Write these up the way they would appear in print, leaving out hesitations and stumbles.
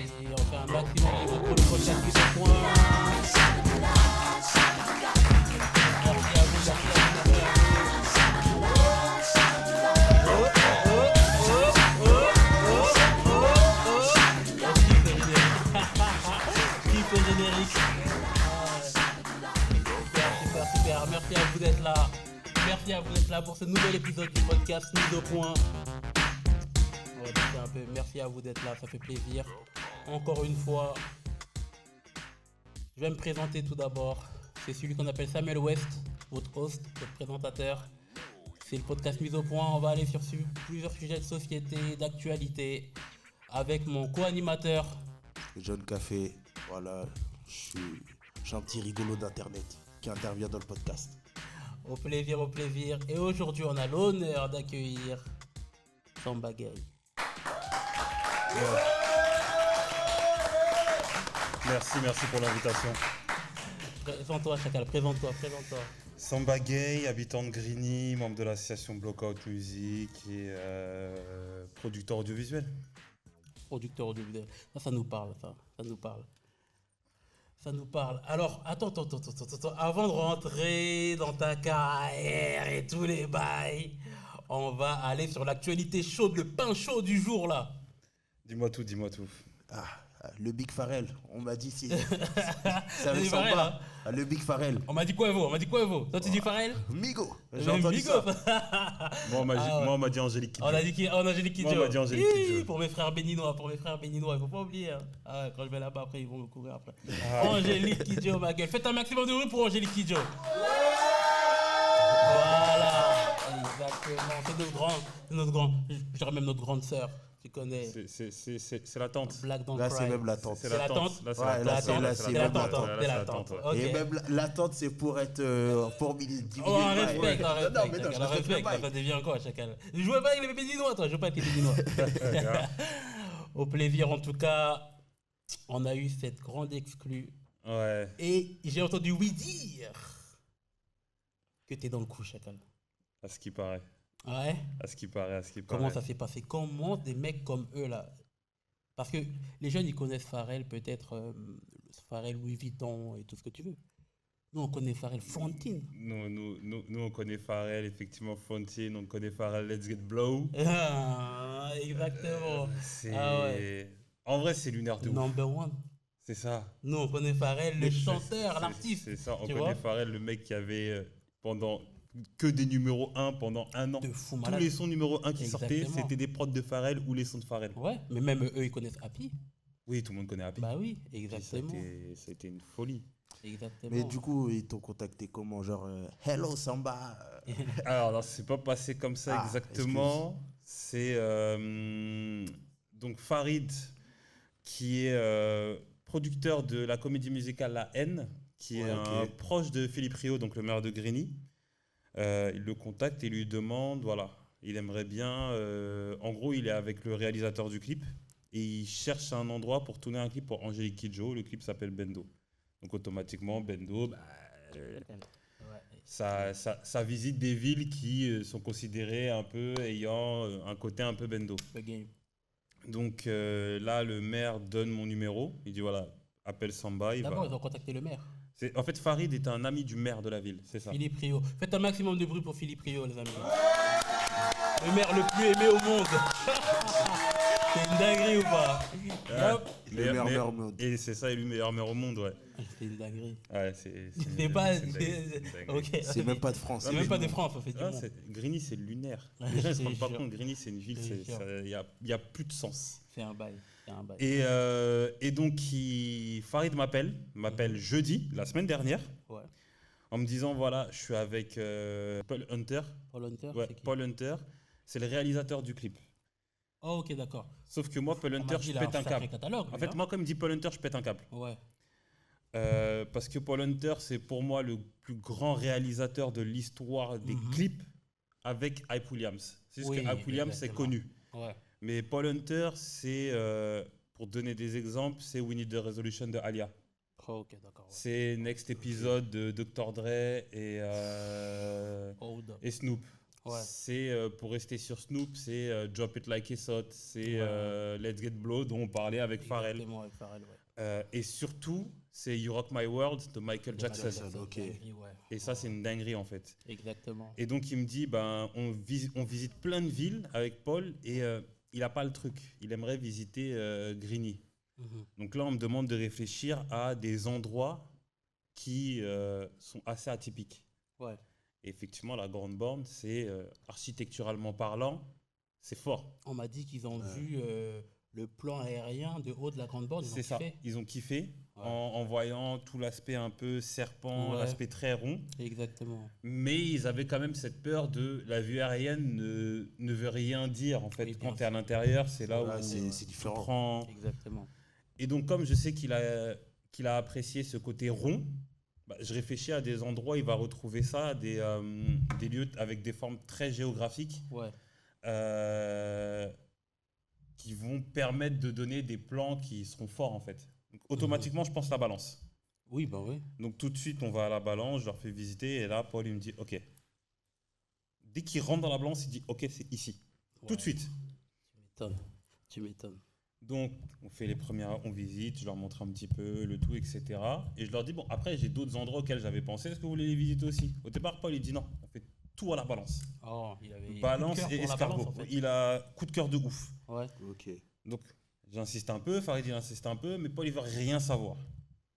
on fait un maximum de pour le podcast qui se point. Merci à vous, merci à vous. Kiffe le générique. Super. Merci à vous d'être là. Merci à vous d'être là pour ce nouvel épisode du podcast Mise au point. On va dire un peu. Merci à vous d'être là, ça fait plaisir. Encore une fois, je vais me présenter tout d'abord. C'est celui qu'on appelle Samuel West, votre host, votre présentateur. C'est le podcast Mise au point. On va aller sur plusieurs sujets de société, d'actualité, avec mon co-animateur. John Café, voilà, je suis un petit rigolo d'internet qui intervient dans le podcast. Au plaisir. Et aujourd'hui, on a l'honneur d'accueillir Samba Gay. Merci pour l'invitation. Présente-toi, Chacal, présente-toi. Samba Gay, habitant de Grigny, membre de l'association Blockout Music et producteur audiovisuel. Producteur audiovisuel. Ça nous parle. Alors, attends. Avant de rentrer dans ta carrière et tous les bails, on va aller sur l'actualité chaude, le pain chaud du jour, là. Dis-moi tout. Ah, le Big Pharrell, on m'a dit c'est avec Le Pharrell, Samba. Le Big Pharrell. On m'a dit quoi, vous? Toi, tu dis Pharrell? Migo, j'ai Même entendu Migo. Moi, ça. on m'a dit Angélique Kidjo. On a dit Angélique Kidjo. Moi, on m'a dit Angélique Kidjo. Pour mes frères béninois, il faut pas oublier. Hein. Ah ouais, quand je vais là-bas, après, ils vont me courir après. Angélique Kidjo, ma gueule. Faites un maximum de bruit pour Angélique Kidjo. Voilà, exactement. C'est notre grand. Je dirais même notre grande sœur. Tu connais. C'est la tante. Black Don't Là, Cry. c'est même la tante. C'est la tante. Là, c'est Ouais, la là, tante. c'est la tante. Ok. Et même la tante, c'est pour être pour diminuer Oh, on le respecte, bail. on Non, mais non, respecte. je On respecte le respecte, bail. ça devient quoi, Chacal? Je jouais pas avec les béninois, toi, je joue pas avec les béninois. Au plaisir, en tout cas, on a eu cette grande exclue. Ouais. Et j'ai entendu oui dire que t'es dans le coup, Chacal. À ce qui paraît. Ouais. À ce qui paraît. Comment ça s'est passé? Comment des mecs comme eux, là? Parce que les jeunes, ils connaissent Pharrell, peut-être Pharrell Louis Vuitton et tout ce que tu veux. Nous, on connaît Pharrell Frontine. Nous, on connaît Pharrell, effectivement, Fontaine, on connaît Pharrell Let's Get Blow. Ah, exactement. Ah ouais. En vrai, c'est lunaire de ouf. Number one. C'est ça. Nous, on connaît Pharrell, le chanteur, C'est l'artiste. C'est ça, on Tu connaît vois Pharrell, le mec qui avait pendant que des numéros 1 pendant un an. De fou Tous malade. les sons numéro 1 qui sortaient, Exactement. c'était des prods de Pharrell ou les sons de Pharrell. Ouais, mais même eux, ils connaissent Happy. Oui, tout le monde connaît Happy. Bah oui, Puis exactement. ça a été une folie. Exactement. Mais du coup, ils t'ont contacté comment? Genre, hello Samba. Alors, non, c'est pas passé comme ça Ah, exactement. C'est donc Farid, qui est producteur de la comédie musicale La Haine, qui est un proche de Philippe Rio, donc le maire de Grigny. Il le contacte et lui demande, voilà, il aimerait bien, en gros, il est avec le réalisateur du clip et il cherche un endroit pour tourner un clip pour Angélique Kidjo. Le clip s'appelle Bendo. Donc automatiquement, Bendo, ça visite des villes qui sont considérées un peu ayant un côté un peu Bendo. Le game. Donc là, le maire donne mon numéro. Il dit voilà, appelle Samba. D'abord, ils ont contacté le maire. En fait, Farid est un ami du maire de la ville, c'est ça. Philippe Rio. Faites un maximum de bruit pour Philippe Rio, les amis. Le maire le plus aimé au monde. C'est une dinguerie ou pas? Hop. Le meilleur maire au monde. Et c'est ça, élu meilleur maire au monde, ouais. C'est une dinguerie. Ouais, C'est pas. une dinguerie. Ok. C'est même pas de France. C'est même pas de France, en fait. Ah, Grigny, c'est lunaire. Les gens ne se rendent pas compte, Grigny, c'est une ville, il y a plus de sens. C'est un bail. Et donc, Farid m'appelle jeudi, la semaine dernière, Ouais. en me disant voilà, je suis avec Paul Hunter. Paul Hunter, Ouais, c'est qui? Paul Hunter, c'est le réalisateur du clip. Oh, ok, d'accord. Sauf que moi, Paul On m'a Hunter, dit, je il a pète un sacré câble. catalogue, En lui, fait, hein. moi, quand il me dit Paul Hunter, je pète un câble. Ouais. Parce que Paul Hunter, c'est pour moi le plus grand réalisateur de l'histoire des clips avec Hype Williams. C'est juste Oui, que Hype Williams, c'est exactement. connu. Ouais. Mais Paul Hunter, c'est, pour donner des exemples, c'est We Need the Resolution de Alia. Oh, ok, d'accord. Ouais. C'est Next Episode de Dr. Dre Hold up. et Snoop. Ouais. C'est, pour rester sur Snoop, c'est Drop It Like It's Hot, c'est Ouais. Let's Get Blow dont on parlait avec Pharrell. Exactement, avec Pharrell, ouais. Et surtout, c'est You Rock My World de Michael De Jackson. Michael Jackson, ok. dinguerie, ouais. Et ça, c'est une dinguerie en fait. Exactement. Et donc, il me dit, ben, on visite plein de villes avec Paul et il n'a pas le truc. Il aimerait visiter Grigny. Mhm. Donc là, on me demande de réfléchir à des endroits qui sont assez atypiques. Ouais. Et effectivement, la Grande Borne, c'est architecturalement parlant, c'est fort. On m'a dit qu'ils ont vu le plan aérien de haut de la Grande Borne. Ils ont C'est ça. kiffé. Ils ont kiffé Ouais. en voyant tout l'aspect un peu serpent, Ouais. l'aspect très rond. Exactement. Mais ils avaient quand même cette peur de la vue aérienne ne veut rien dire. En fait, Oui, quand bien tu es à l'intérieur, c'est là Ouais, où c'est tu différent. prends. Exactement. Et donc, comme je sais qu'il a apprécié ce côté rond, bah, je réfléchis à des endroits où il va retrouver ça, des lieux avec des formes très géographiques Ouais. qui vont permettre de donner des plans qui seront forts en fait. Donc, automatiquement, je pense la balance. Oui, bah oui. Donc tout de suite, on va à la balance, je leur fais visiter et là, Paul il me dit OK. Dès qu'il rentre dans la balance, il dit OK, c'est ici. Tout de Ouais. suite. Tu m'étonnes. Tu m'étonnes. Donc, on fait les premières, on visite, je leur montre un petit peu le tout, etc. Et je leur dis, bon, après, j'ai d'autres endroits auxquels j'avais pensé, est-ce que vous voulez les visiter aussi? Au départ, Paul, il dit non, on fait tout à la balance. Oh, il avait Balance coup de cœur et pour la escargot. balance, en fait. Il a coup de cœur de ouf. Ouais. Ok. Donc, j'insiste un peu, Farid, il insiste un peu, mais Paul, il veut rien savoir.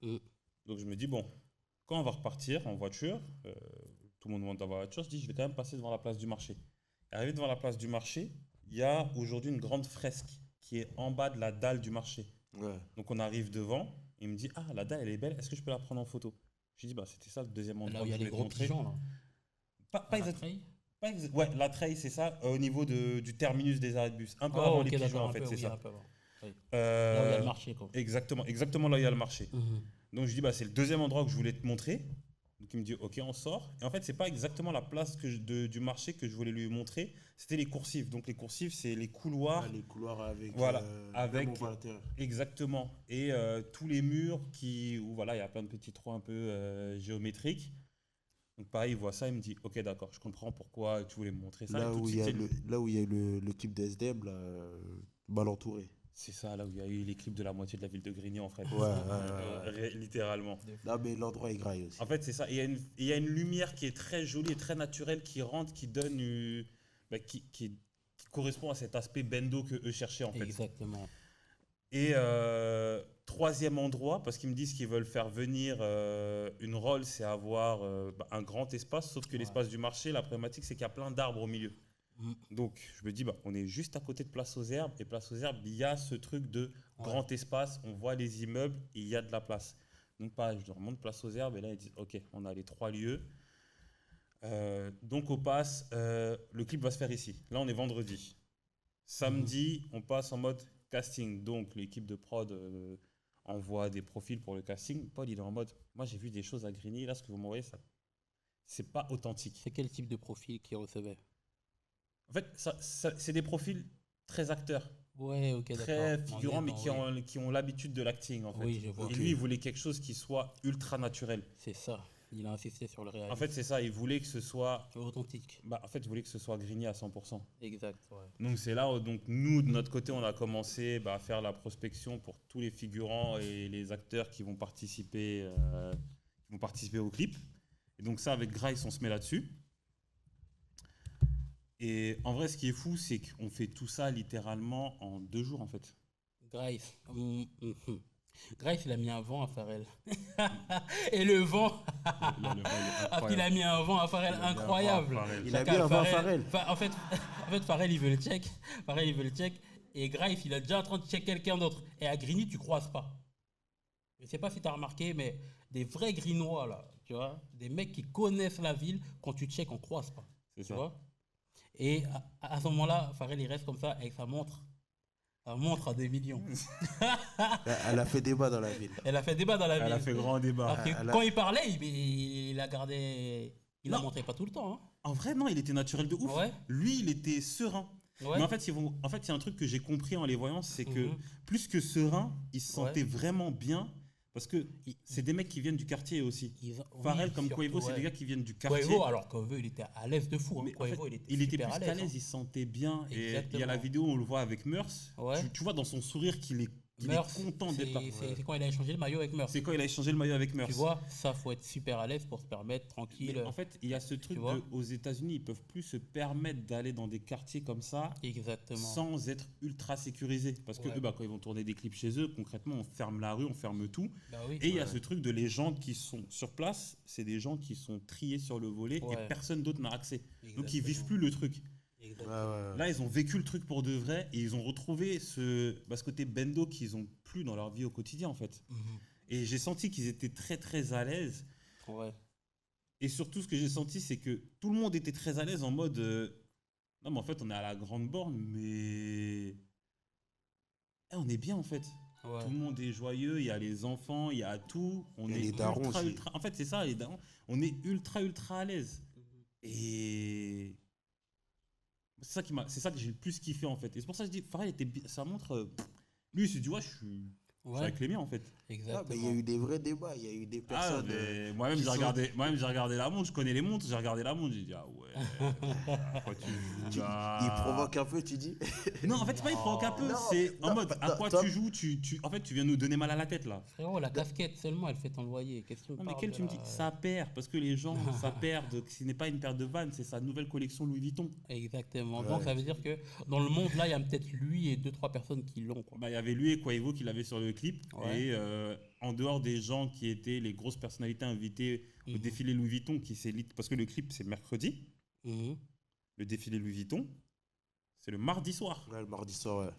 Mm. Donc, je me dis, bon, quand on va repartir en voiture, tout le monde monte dans la voiture, je dis, je vais quand même passer devant la place du marché. Arrivé devant la place du marché, il y a aujourd'hui une grande fresque qui est en bas de la dalle du marché. Ouais. Donc on arrive devant, il me dit ah la dalle elle est belle, est-ce que je peux la prendre en photo? Je lui dis bah c'était ça le deuxième endroit Là où il y a que je les voulais gros te montrer. pigeons, là. Pas La exact- treille. pas exa- ouais la treille c'est ça au niveau du terminus des arrêts de bus, un peu Oh, avant ok, les pigeons d'accord, en un fait peu, c'est oui, ça. un peu avant. Oui. Là où il y a Euh, le marché, quoi. exactement là où il y a le marché. Mhm. Donc je dis bah c'est le deuxième endroit que je voulais te montrer. Donc il me dit ok on sort. Et en fait c'est pas exactement la place du marché que je voulais lui montrer, c'était les coursives. Donc les coursives c'est les couloirs. Ah, les couloirs avec. Voilà, même avec- on voit à l'intérieur. Exactement. Et tous les murs où voilà, il y a plein de petits trous un peu géométriques. Donc pareil, il voit ça, il me dit ok d'accord, je comprends pourquoi tu voulais me montrer ça. Et Là tout de où il suite, y a là où il y a le type d'SDM, là, mal entouré. c'est ça là où il y a eu les clips de la moitié de la ville de Grigny en fait. Ouais. Littéralement. Non, mais l'endroit est graille aussi. En fait c'est ça. Il y a une lumière qui est très jolie et très naturelle qui rentre, qui donne qui correspond à cet aspect bendo que eux cherchaient en fait. Exactement. Et troisième endroit, parce qu'ils me disent qu'ils veulent faire venir une Rolls, c'est avoir un grand espace, sauf que Ouais. l'espace du marché, la problématique, c'est qu'il y a plein d'arbres au milieu. Mm. Donc, je me dis, on est juste à côté de Place aux Herbes, et Place aux Herbes, il y a ce truc de grand espace, on voit les immeubles, et il y a de la place. Donc, pareil, je leur montre Place aux Herbes, et là, ils disent, OK, on a les 3 lieux. Donc, au pass, le clip va se faire ici. Là, on est vendredi. Samedi, on passe en mode casting. Donc, l'équipe de prod envoie des profils pour le casting. Paul, il est en mode, moi, j'ai vu des choses à Grigny. Là, ce que vous m'envoyez, ça, c'est pas authentique. C'est quel type de profil qu'il recevait? En fait, c'est des profils très acteurs, Ouais, ok, d'accord. très On figurants, est mais dans- qui ont l'habitude de l'acting, en fait. Oui, je vois. Et lui, il voulait quelque chose qui soit ultra naturel. C'est ça. Il a insisté sur le réalisme. En fait, c'est ça. Il voulait que ce soit... Authentique. en fait, il voulait que ce soit Grigny à 100%. Exact, ouais. Donc c'est là où donc, nous, de notre côté, on a commencé à faire la prospection pour tous les figurants et les acteurs qui vont participer au clip. Et donc ça, avec Grice, on se met là-dessus. Et en vrai, ce qui est fou, c'est qu'on fait tout ça littéralement en 2 jours, en fait. Grice. Grice, il a mis un vent à Pharrell. Et le vent, il a mis un vent à Pharrell incroyable. Il a mis un vent à Pharrell. En fait, Pharrell, il veut le check. Pharrell, il veut le check. Et Grice, il est déjà en train de check quelqu'un d'autre. Et à Grigny, tu croises pas. Je sais pas si tu as remarqué, mais des vrais Grinois, là, tu vois, des mecs qui connaissent la ville, quand tu check, on croise pas. C'est Tu ça. vois. Et à ce moment-là, Pharrell, il reste comme ça avec sa montre. Sa montre à 2 millions. Elle a fait débat dans la ville. Elle a fait débat dans la ville. Elle a fait grand débat. Alors que Elle a- quand il parlait, il a gardé. Il la Non. montrait pas tout le temps. Hein. En vrai, non, il était naturel de ouf. Ouais. Lui, il était serein. Ouais. Mais en fait, il y a un truc que j'ai compris en les voyant, c'est que Mhm. plus que serein, il se Ouais. sentait vraiment bien Parce que c'est des mecs qui viennent du quartier aussi. Pharrell comme surtout, Quavo, c'est ouais. des gars qui viennent du quartier. Quavo, alors Quavo, il était à l'aise de fou. Hein. Mais en Quavo, fait, il était plus super qu'à l'aise, hein. il se sentait bien. Et il y a la Exactement. vidéo, on le voit avec Murs. Ouais. Tu vois dans son sourire qu'il est Meurs, content d'être là. c'est quand il a échangé le maillot avec Meurs. C'est quand il a échangé le maillot avec Murs. Tu vois, ça, faut être super à l'aise pour se permettre, tranquille. Mais en fait, il y a ce truc vois aux États-Unis, ils peuvent plus se permettre d'aller dans des quartiers comme ça Exactement. sans être ultra sécurisés. Parce que Ouais. eux, quand ils vont tourner des clips chez eux, concrètement, on ferme la rue, on ferme tout. Bah oui. Et il y a ce truc de les gens qui sont sur place, c'est des gens qui sont triés sur le volet Ouais. et personne d'autre n'a accès. Donc ils Exactement. vivent plus le truc. Exactement. Là, ils ont vécu le truc pour de vrai et ils ont retrouvé ce côté bendo qu'ils ont plus dans leur vie au quotidien en fait. Mhm. Et j'ai senti qu'ils étaient très très à l'aise. Ouais. Et surtout, ce que j'ai senti, c'est que tout le monde était très à l'aise en mode non, mais en fait, on est à la grande borne, mais on est bien en fait. Ouais. Tout le monde est joyeux, il y a les enfants, il y a tout. On Il y a est les darons aussi. ultra. En fait, c'est ça, les darons. On est ultra à l'aise. Et c'est ça que j'ai le plus kiffé en fait. Et c'est pour ça que je dis, Pharrell était ça montre. Lui, il s'est dit, ouais, je suis avec les miens en fait. Exactement. Il y a eu des vrais débats, il y a eu des personnes. Mais moi-même, qui j'ai sont- regardé la montre, je connais les montres, j'ai regardé la montre, j'ai dit, ah ouais, pourquoi tu joues là Il provoque un peu, tu dis. Non, en fait, c'est pas il provoque un peu, Non, c'est en non, mode, à non, quoi toi- tu joues en fait, tu viens nous donner mal à la tête là. Frérot, la casquette seulement, elle fait ton loyer. Qu'est-ce que tu me Non, mais parles quel de tu me la- dis, ça perd, parce que les gens, ça perd, ce n'est pas une paire de vannes, c'est sa nouvelle collection Louis Vuitton. Exactement. Ouais. Donc ça veut dire que dans le monde là, il y a peut-être lui et 2-3 personnes qui l'ont. Quoi. Bah, il y avait lui et Quavo qui l'avaient sur le clip. Ouais. Et en dehors des gens qui étaient les grosses personnalités invitées au Mhm. défilé Louis Vuitton, parce que le clip c'est mercredi, Mhm. le défilé Louis Vuitton, c'est le mardi soir. Ouais, le mardi soir, ouais.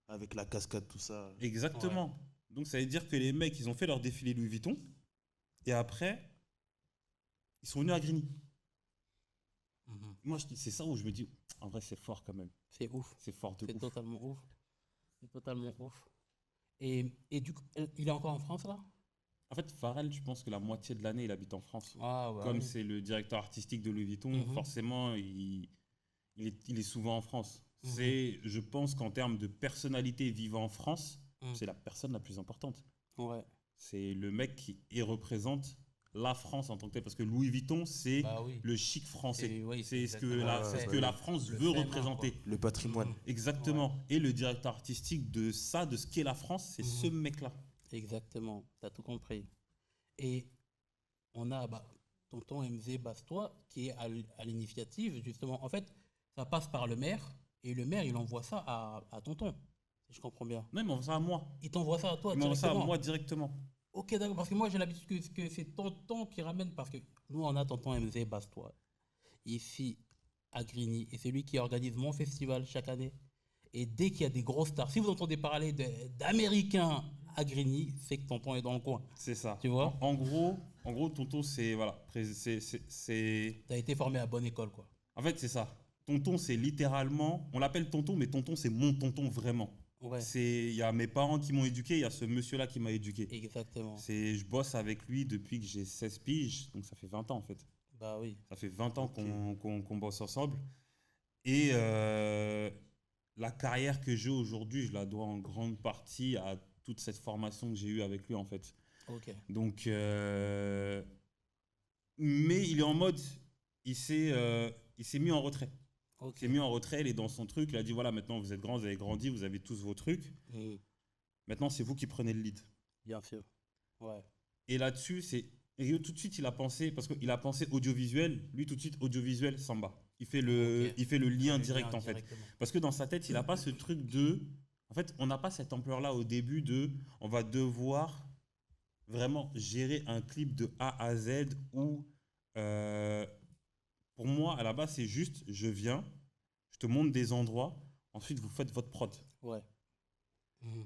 Avec la cascade, tout ça. Exactement. Donc ça veut dire que les mecs, ils ont fait leur défilé Louis Vuitton. Et après, ils sont venus à Grigny. Mhm. Moi, c'est ça où je me dis, en vrai, c'est fort quand même. C'est ouf. C'est fort de C'est ouf. totalement ouf. C'est totalement ouf. Et du coup, il est encore en France là? En fait, Pharrell, je pense que la moitié de l'année, il habite en France. Ah ouais. Comme c'est le directeur artistique de Louis Vuitton, Mhm. forcément, il est souvent en France. Mhm. Je pense qu'en termes de personnalité vivant en France, Mhm. c'est la personne la plus importante. Ouais. C'est le mec qui représente la France en tant que tel. Parce que Louis Vuitton, c'est Bah oui. le chic français. Oui, C'est ce que exactement. la France Le veut fait main, représenter. quoi. Le patrimoine. Exactement. Et le directeur artistique de ça, de ce qu'est la France, c'est Mhm. ce mec-là. Exactement, t'as tout compris. Et on a tonton MZ Bastois qui est à l'initiative, justement. En fait, ça passe par le maire, et le maire, il envoie ça à tonton, si je comprends bien. Non, il m'envoie ça à moi. Il t'envoie ça à toi Il m'envoie ça à directement. moi directement. Ok, d'accord, parce que moi, j'ai l'habitude que c'est tonton qui ramène, parce que nous, on a tonton MZ Bastois, ici, à Grigny, et c'est lui qui organise mon festival chaque année. Et dès qu'il y a des grosses stars, si vous entendez parler d'Américains à Grigny, c'est que tonton est dans le coin. C'est ça. Tu vois En gros, tonton, c'est voilà, c'est T'as été formé à bonne école, quoi. en fait c'est ça. Tonton, c'est littéralement, on l'appelle tonton, mais tonton, c'est mon tonton vraiment. Ouais, Il y a mes parents qui m'ont éduqué, il y a ce monsieur-là qui m'a éduqué. exactement. Je bosse avec lui depuis que j'ai 16 piges, donc ça fait 20 ans en fait. Bah oui. Ça fait 20 ans Ok. qu'on bosse ensemble. Et la carrière que j'ai aujourd'hui, je la dois en grande partie à toute cette formation que j'ai eue avec lui en fait. Ok. Donc, mais il est en mode, il s'est mis en retrait. Ok. Il s'est mis en retrait, il est dans son truc, il a dit voilà, maintenant vous êtes grands, vous avez grandi, vous avez tous vos trucs. Maintenant, c'est vous qui prenez le lead. Bien sûr. Ouais. Et là-dessus, et tout de suite, il a pensé, parce qu'il a pensé audiovisuel, lui tout de suite, audiovisuel, Samba. Il fait le lien direct en fait. Directement. Parce que dans sa tête, il n'a pas ce truc de. En fait, on n'a pas cette ampleur-là au début de. On va devoir vraiment gérer un clip de A à Z où. Pour moi, à la base, c'est juste je viens, je te montre des endroits, ensuite vous faites votre prod. Ouais.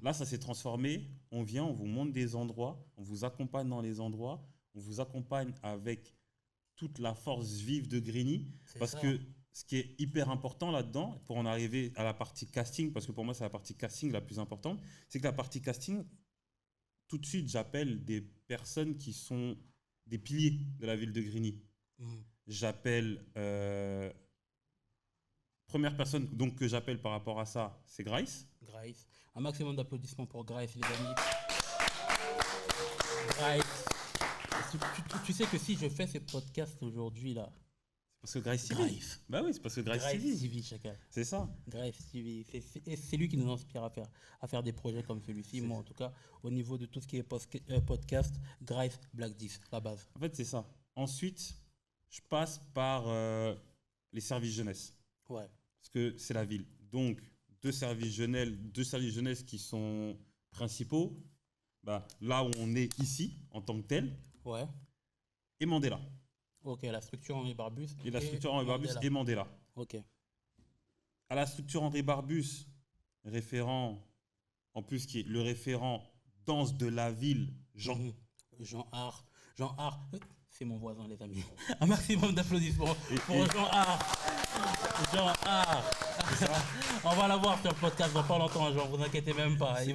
Là, ça s'est transformé. On vient, on vous montre des endroits, on vous accompagne dans les endroits, on vous accompagne avec toute la force vive de Grigny. C'est Parce ça. que ce qui est hyper important là-dedans, pour en arriver à la partie casting, parce que pour moi, c'est la partie casting la plus importante, c'est que la partie casting, tout de suite, j'appelle des personnes qui sont des piliers de la ville de Grigny. J'appelle. Première personne donc, que j'appelle par rapport à ça, c'est Grice. Grice. Un maximum d'applaudissements pour Grice, les amis. Grice. Tu sais que si je fais ces podcasts aujourd'hui là, Parce que Grice TV. Grice. Bah oui, c'est parce que Grice Grice TV. TV, chacun. C'est ça. Grice TV, c'est lui qui nous inspire à faire des projets comme celui-ci. Moi, en tout cas, au niveau de tout ce qui est podcast, Grice, Black 10, la base. En fait, c'est ça. Ensuite, je passe par les services jeunesse. Ouais. Parce que c'est la ville. Donc, deux services jeunesse qui sont principaux. Bah, là où on est ici, en tant que tel, Ouais. et Mandela. Ok, la structure Henri Barbus. Et la structure Henri Barbus et Mandela. Ok. À la structure Henri Barbus, référent, en plus qui est le référent danse de la ville, Jean. Jean Art. Jean Art. C'est mon voisin, les amis. Un maximum d'applaudissements pour Jean Art. Jean Art. On va l'avoir sur le podcast dans pas longtemps, Jean. Vous inquiétez même pas. Il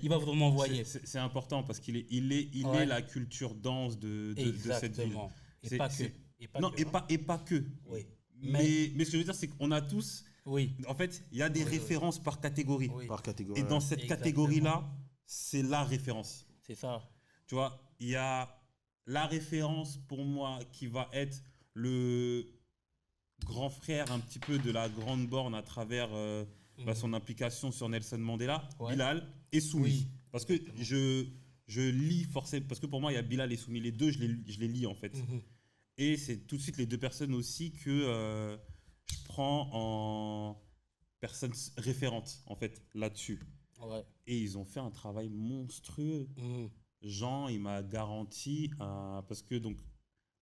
va vous m'envoyer. C'est important parce qu'il est la culture danse de cette ville. Exactement. Et pas que. Et pas que. Oui. Mais ce que je veux dire, c'est qu'on a tous. Oui. En fait, il y a des références par catégorie. Oui. Par catégorie. Et dans cette Exactement. catégorie-là, c'est la référence. C'est ça. Tu vois, il y a la référence pour moi qui va être le grand frère un petit peu de la grande borne à travers son implication sur Nelson Mandela, Ouais. Bilal et Soumi. Oui. Parce que je lis forcément, parce que pour moi il y a Bilal et Soumi, les deux je les lis en fait. Et c'est tout de suite les deux personnes aussi que je prends en personnes référentes en fait là-dessus. Ouais. Et ils ont fait un travail monstrueux. Jean, il m'a garanti, parce que donc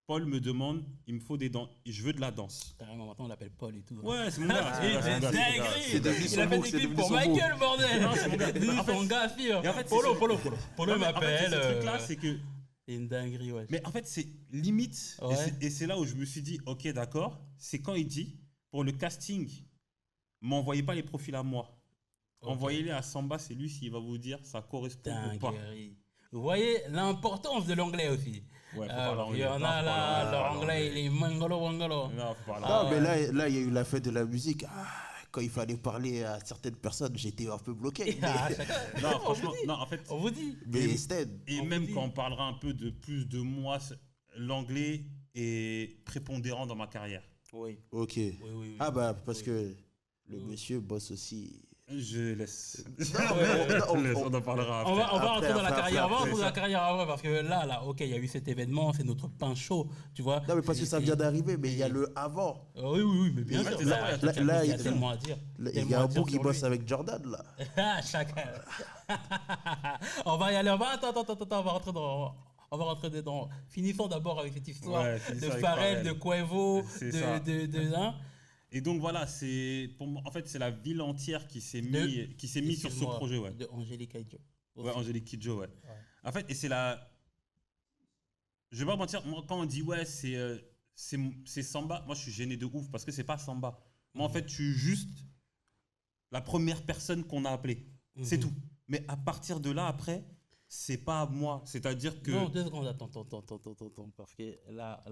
Paul me demande, il me faut des danses, je veux de la danse. Carrément, maintenant on l'appelle Paul et tout. Ouais, c'est mon gars. C'est devenu Il son a fait mot, des c'est clips devenu pour son mot. Michael, bordel. Non, c'est mon gars. C'est En fait- son gars, fille. Et en fait, Polo, c'est- Polo En fait, m'appelle. ce truc-là, c'est que. C'est une dinguerie, ouais. Mais en fait, c'est limite. Ouais. Et c'est là où je me suis dit, ok, d'accord. C'est quand il dit, pour le casting, m'envoyez pas les profils à moi. Ok. Envoyez-les à Samba, c'est lui s'il va vous dire ça correspond ou pas. Dinguerie. Vous voyez l'importance de l'anglais aussi. Ouais, faut parler Il anglais. y en Non, a faut là, parler leur anglais. anglais, il est mangolo, mangolo. Non, faut parler Ah, Non, anglais. mais là, il y a eu la fête de la musique. Quand il fallait parler à certaines personnes, j'étais un peu bloqué. Ah, Mais, chacun- Non, franchement, non, en fait. On vous dit. mais Sted, Et On même vous dit. quand on parlera un peu de plus de moi, l'anglais est prépondérant dans ma carrière. Oui. ok. Oui. Ah bah, parce Oui. que le Oui. monsieur bosse aussi. Je laisse. mais Je laisse, on en parlera après. On va Après, rentrer dans la après, carrière. On va après, rentrer dans la carrière après parce que là, ok, il y a eu cet événement, c'est notre pain chaud, tu vois. Non, mais parce que ça vient d'arriver, mais il y a et- le avant. Oui, mais bien Ouais, sûr. c'est ça, ouais, là, il y a il- tellement à dire. Il y Tellement a à un dire bout qui sur bosse lui. avec Jordan, là. Ah, chacun. On va y aller. Attends, on va rentrer dans. On va rentrer dedans. Finissons d'abord avec cette histoire Ouais, finissons de avec Pharrell, Pharrell. de Quavo, C'est ça. hein. Et donc voilà, c'est pour moi, en fait, c'est la ville entière qui s'est De- mis sur ce Excuse-moi, projet, ouais. De Angélique Kidjo. Ouais, Angélique Kidjo, ouais. En fait, et c'est la. Je vais pas mentir, moi, quand on dit ouais, c'est Samba, moi je suis gêné de ouf parce que c'est pas Samba. Moi, en fait, je suis juste la première personne qu'on a appelée. C'est tout. Mais à partir de là, après, c'est pas moi. C'est-à-dire que. Non, 2 secondes, attends, parce que là,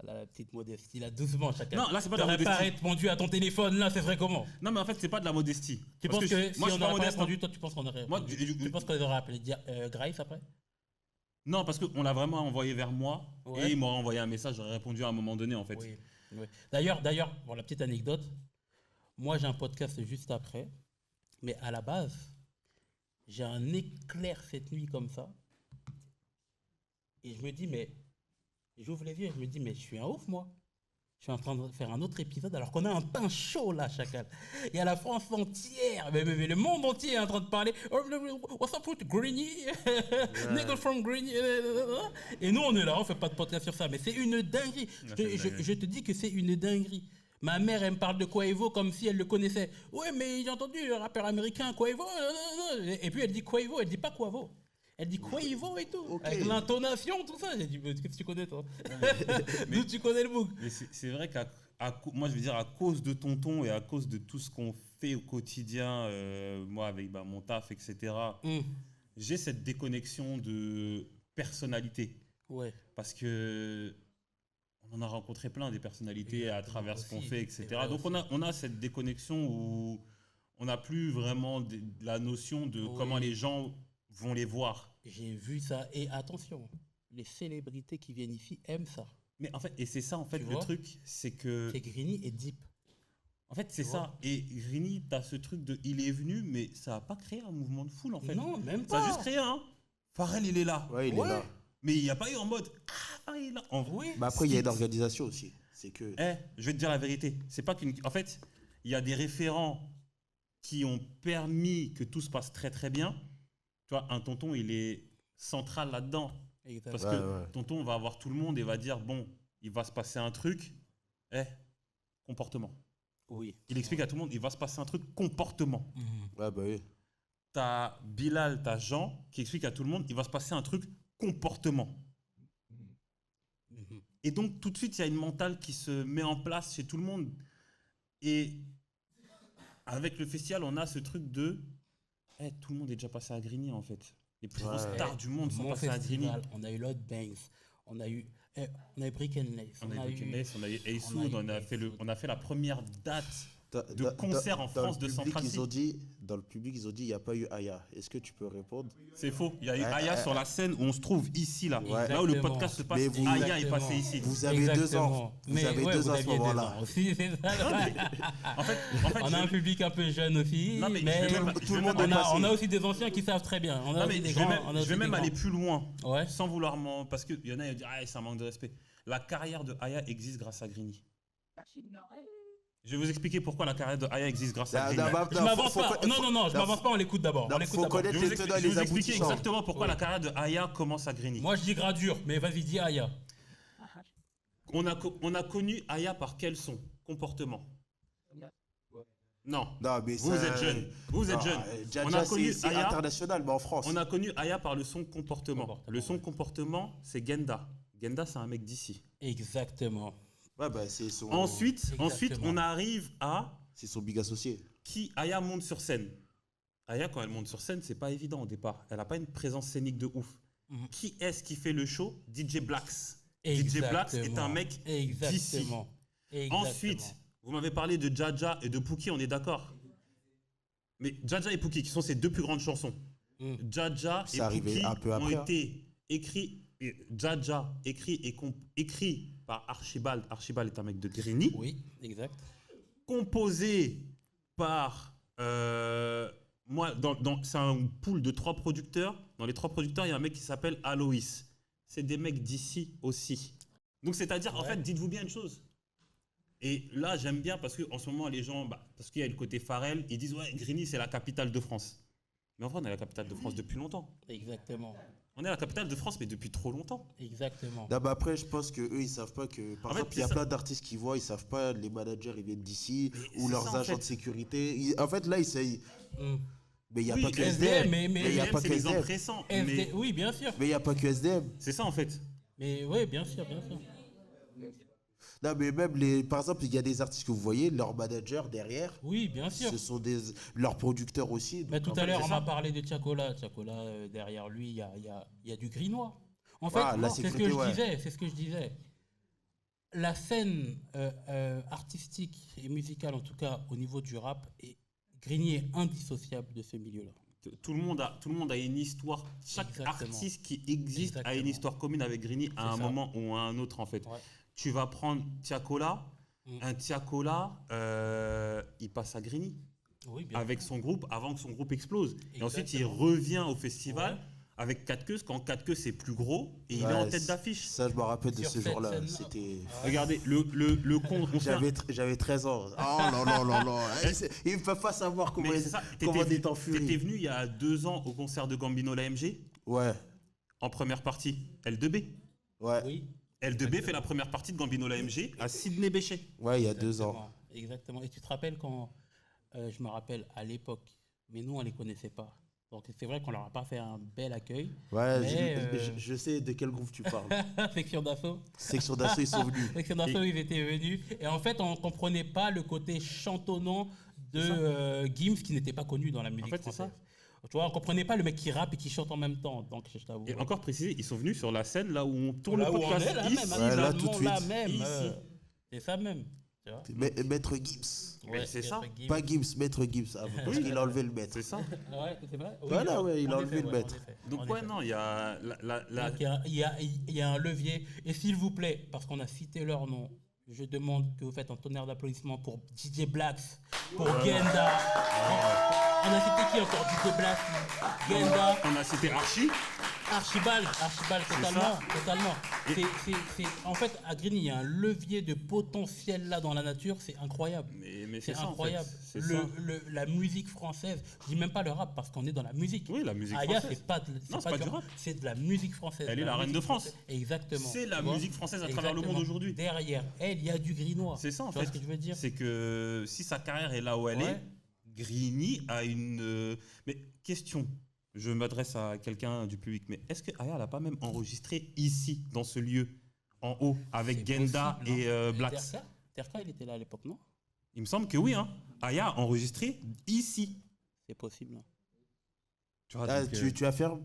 la petite modestie, là, doucement, chacun. Non, là, c'est pas de la T'aurais pas modestie. répondu à ton téléphone, là, c'est vrai comment? Non, mais en fait, c'est pas de la modestie. Tu Parce penses que si moi, je on suis pas n'aurait pas modeste, hein. répondu, toi, tu penses qu'on aurait Moi, répondu? Tu penses qu'on aurait appelé Grace après? Non, parce qu'on l'a vraiment envoyé vers moi Ouais. et il m'aurait envoyé un message, j'aurais répondu à un moment donné, en fait. Oui. D'ailleurs, bon, la petite anecdote, moi j'ai un podcast juste après, mais à la base, j'ai un éclair cette nuit comme ça, et je me dis, mais j'ouvre les yeux et je me dis, mais je suis un ouf, moi. Je suis en train de faire un autre épisode alors qu'on a un pain chaud là, chacal. Il y a la France entière, mais le monde entier est en train de parler. Oh, what's up with Greeny? Nigga from Greeny. Et nous, on est là, on fait pas de podcast sur ça, mais c'est une dinguerie. Je te dis que c'est une dinguerie. Ma mère, elle me parle de Quavo comme si elle le connaissait. Ouais, mais j'ai entendu le rappeur américain Quavo. Et puis elle dit Quavo, elle dit pas Quavo. Elle dit Quavo et tout. Ok. Avec l'intonation, tout ça. J'ai dit, mais qu'est-ce que tu connais, toi? D'où tu connais le bouc? Mais c'est vrai moi, je veux dire, à cause de Tonton et à cause de tout ce qu'on fait au quotidien, moi, avec mon taf, etc., j'ai cette déconnexion de personnalité. Ouais. Parce que on en a rencontré plein des personnalités à travers ce qu'on Aussi, fait, c'est etc. vrai Donc, aussi. on a cette déconnexion où on n'a plus vraiment la notion de Oui. comment les gens vont les voir. J'ai vu ça. Et attention, les célébrités qui viennent ici aiment ça. Mais en fait, et c'est ça en fait Tu le vois, truc, c'est que c'est Greeny et Deep. en fait c'est tu ça. vois. Et Rini, t'as ce truc de il est venu, mais ça n'a pas créé un mouvement de foule en fait. Non, même Ça a pas. juste créé un. Pharrell il est là. Ouais, il est là. Mais il n'y a pas eu en mode Pharrell il est là. En vrai. Oui. Mais après, il y a une organisation aussi. C'est que. Je vais te dire la vérité. C'est pas qu'une. En fait, il y a des référents qui ont permis que tout se passe très très bien. Tu vois, un tonton, il est central là-dedans. Exactement. Parce Ouais, que ouais. tonton va avoir tout le monde et va dire bon, il va se passer un truc. Comportement. Oui. Il explique à tout le monde, il va se passer un truc comportement. Mhm. Ouais, bah oui. T'as Bilal, t'as Jean qui explique à tout le monde, il va se passer un truc comportement. Mhm. Et donc, tout de suite, il y a une mentale qui se met en place chez tout le monde. Et avec le festival, on a ce truc de tout le monde est déjà passé à Grigny, en fait. Les plus grosses Ouais. stars du monde sont Mon passées à Grigny. festival, on a eu Lord Banks, on a eu Brick and Lace, On a eu Brick Lace, on a eu Ace on a Hood, eu on a fait la première date de Dans- concert en dans France le de public, Central ils City. ont dit, dans le public, ils ont dit il n'y a pas eu Aya. Est-ce que tu peux répondre? C'est faux. Il y a eu Aya sur la scène où on se trouve ici, là. Ouais. Là où le Exactement. podcast se passe, Mais vous- Aya est Exactement. passé ici. Vous avez 2 ans. Vous Mais avez ouais, 2 vous ans à ce aviez 2 moment-là. ans aussi, c'est ça. En fait, On a un je- public un peu jeune aussi, Non, mais mais je vais même- Tout je le vais monde même- est on a, passé. on a aussi des anciens qui savent très bien. On a Non, aussi mais des je vais grands, même, on a je aussi vais des même aller grands. plus loin. Ouais. Sans vouloir parce qu'il y en a qui vont dire c'est un manque de respect. La carrière de Aya existe grâce à Grigny. Je vais vous expliquer pourquoi la carrière de Aya existe grâce à Grigny. Je m'avance pas. Non, je m'avance pas, on l'écoute d'abord. Non, On l'écoute faut d'abord. connaître Je vais les vous, tenants et je vais les vous expliquer aboutissants. exactement pourquoi Oui. la carrière de Aya commence à Grigny. Moi, je dis gradure, mais vas-y, dis Aya. On a connu Aya par quel son? Comportement. Non. Non, mais Vous êtes jeune. Vous êtes jeune. On a connu c'est Aya. international, mais en France. On a connu Aya par le son comportement. Comportement, Le son ouais. comportement, c'est Genda. Genda, c'est un mec d'ici. Exactement. Ouais, bah, c'est son. Ensuite, Exactement. on arrive à C'est son big associé. qui Aya monte sur scène. Aya, quand elle monte sur scène, c'est pas évident au départ. Elle n'a pas une présence scénique de ouf. Mhm. Qui est-ce qui fait le show? DJ Blacks. DJ Blacks est un mec d'ici. Exactement. Ensuite, vous m'avez parlé de Jaja et de Pookie, on est d'accord. Mais Jaja et Pookie, qui sont ses 2 plus grandes chansons. Mm. Jaja C'est et arrivé Pookie un peu ont après, hein. été écrits. Jaja écrit par Archibald. Archibald est un mec de Grigny. Oui, exact. Composé par moi, c'est un pool de 3 producteurs. Dans les 3 producteurs, il y a un mec qui s'appelle Aloïs. C'est des mecs d'ici aussi. Donc, c'est-à-dire, en Ouais. fait, dites-vous bien une chose. Et là, j'aime bien parce qu'en ce moment, les gens, parce qu'il y a le côté Pharrell, ils disent ouais, Grigny, c'est la capitale de France. Mais en vrai, on est la capitale de France depuis longtemps. Exactement. On est la capitale de France, mais depuis trop longtemps. Exactement. Non, mais après, je pense qu'eux, ils savent pas que. Par En fait, exemple, il y a c'est ça. plein d'artistes qui voient, ils savent pas, les managers, ils viennent d'ici, Mais ou c'est leurs ça, en agents fait. de sécurité. En fait, là, ils essayent. Mm. Mais il n'y a Oui, pas que SDM, SDM. mais- Mais il n'y a SDM, pas c'est que les SDM. empressants. SD Mais Oui, bien sûr. Mais il n'y a pas que SDM. c'est ça, en fait. Mais oui, bien sûr, bien sûr. Non, mais même, par exemple, il y a des artistes que vous voyez, leurs managers derrière, Oui, bien sûr. ce sont leurs producteurs aussi. Mais Donc, tout en à fait, l'heure, c'est on ça. m'a parlé de Tiakola. Tiakola, derrière lui, il y a du grinois. En fait, Ah, la c'est ce que sécurité, je ouais. disais. C'est ce que je disais. La scène artistique et musicale, en tout cas au niveau du rap, Grigny est indissociable de ce milieu-là. Tout le monde a une histoire. Chaque Exactement. artiste qui existe a une Exactement. histoire commune avec Grigny à C'est un ça. moment ou à un autre, en fait. Ouais. Tu vas prendre Tiakola. Mm. Un Tiakola, il passe à Grigny Oui, bien avec son groupe avant que son groupe explose. Et ensuite, il Exactement. revient au festival Ouais. avec 4 queues, quand 4 queues c'est plus gros et il est Ouais, en tête d'affiche. Ça, je me rappelle de Sur ce cette jour-là. scène-là. C'était. Regardez, le con. on fait un- J'avais 13 ans. Oh là là là là. Ils ne peuvent pas savoir comment, Mais c'est ça, comment on est en t'étais furie. venu il y a 2 ans au concert de Gambino l'AMG Ouais, en première partie. L2B. ouais, Oui. L2B fait la première partie de Gambino l'AMG à Sydney Bechet. ouais, il y a 2 ans. Exactement. Exactement. Et tu te rappelles quand, je me rappelle à l'époque, mais nous on les connaissait pas. Donc c'est vrai qu'on leur a pas fait un bel accueil. Ouais, Mais, je sais de quel groupe tu parles. Section d'assaut. Section d'assaut, ils sont venus. Section d'assaut, ils étaient venus. Et en fait, on comprenait pas le côté chantonnant de Gims qui n'était pas connu dans la musique fait, c'est française. Tu vois, on comprenait pas le mec qui rappe et qui chante en même temps. Donc je t'avoue. Et encore précisé, ils sont venus sur la scène là où on tourne Là le où on podcast est, là ici. même. Ouais, là, Là, tout de là suite. même. Ici. C'est ça même. Tu vois? Maître Gibbs. Mais c'est ça. Gibbs. Pas Gibbs, Maître Gibbs. Parce qu'il a enlevé le maître. C'est ça. Ouais, c'est vrai. Oui, Voilà, ouais, il a en enlevé effet, le ouais, maître. en effet, Donc, en ouais, effet. non, il y a Donc, il y a un levier. Et s'il vous plaît, parce qu'on a cité leur nom, je demande que vous faites un tonnerre d'applaudissements pour DJ Blacks, pour Genda. On a cité qui encore? DJ Blacks, Genda, On a cité Archie. Archibald, totalement. En fait, à Grigny, il y a un levier de potentiel là dans la nature, c'est incroyable. Mais C'est ça, en fait. incroyable. C'est ça. La musique française, je dis même pas le rap parce qu'on est dans la musique. Oui, la musique Aya, française. c'est pas du rap, c'est de la musique française. Elle est la reine de France. Exactement. C'est la Tu vois? musique française à travers le monde Exactement. aujourd'hui. Derrière elle, il y a du grinois. C'est ça, en Tu vois fait. ce que je veux dire? C'est que si sa carrière est là où elle Ouais. est, Grigny a une. Mais question, je m'adresse à quelqu'un du public, mais est-ce que Aya n'a pas même enregistré ici, dans ce lieu, en haut, avec C'est Genda possible, et hein. Blacks? Terka, il était là à l'époque, non? Il me semble que oui, hein. Aya a enregistré ici. C'est possible. Tu vois, Ah, donc, tu affirmes?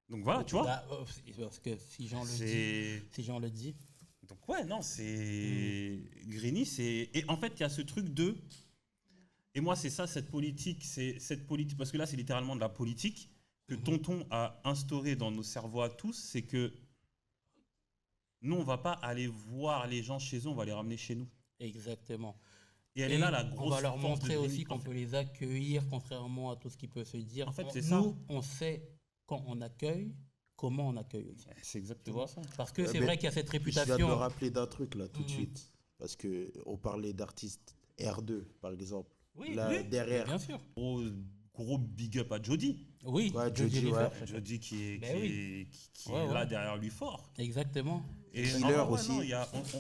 donc voilà, tu vois. Bah, parce que si Jean le dit, C'est. si Jean le dit, Donc ouais, non, c'est Grigny, c'est et en fait il y a ce truc de et moi c'est ça cette politique parce que là c'est littéralement de la politique que Tonton a instauré dans nos cerveaux à tous, c'est que nous on va pas aller voir les gens chez eux, on va les ramener chez nous. exactement. Et elle est Et là la grosse on va leur force de montrer Grigny, aussi en qu'on fait. peut les accueillir, contrairement à tout ce qui peut se dire. En fait, c'est Nous, ça. on sait quand on accueille, comment on accueille aussi. C'est Tu exactement vois? ça. Parce que c'est mais vrai qu'il y a cette Je viens de me réputation. rappeler d'un truc là tout de Mhm. suite. Parce qu'on parlait d'artistes R2 par exemple. Oui, Là, oui, derrière. bien sûr. Gros big up à Jody. Oui, Ouais, Jody Jody, Lefer, ouais. Jody qui est, Ben qui Ouais, est là ouais. derrière lui fort. exactement. Et Killer en vrai, aussi.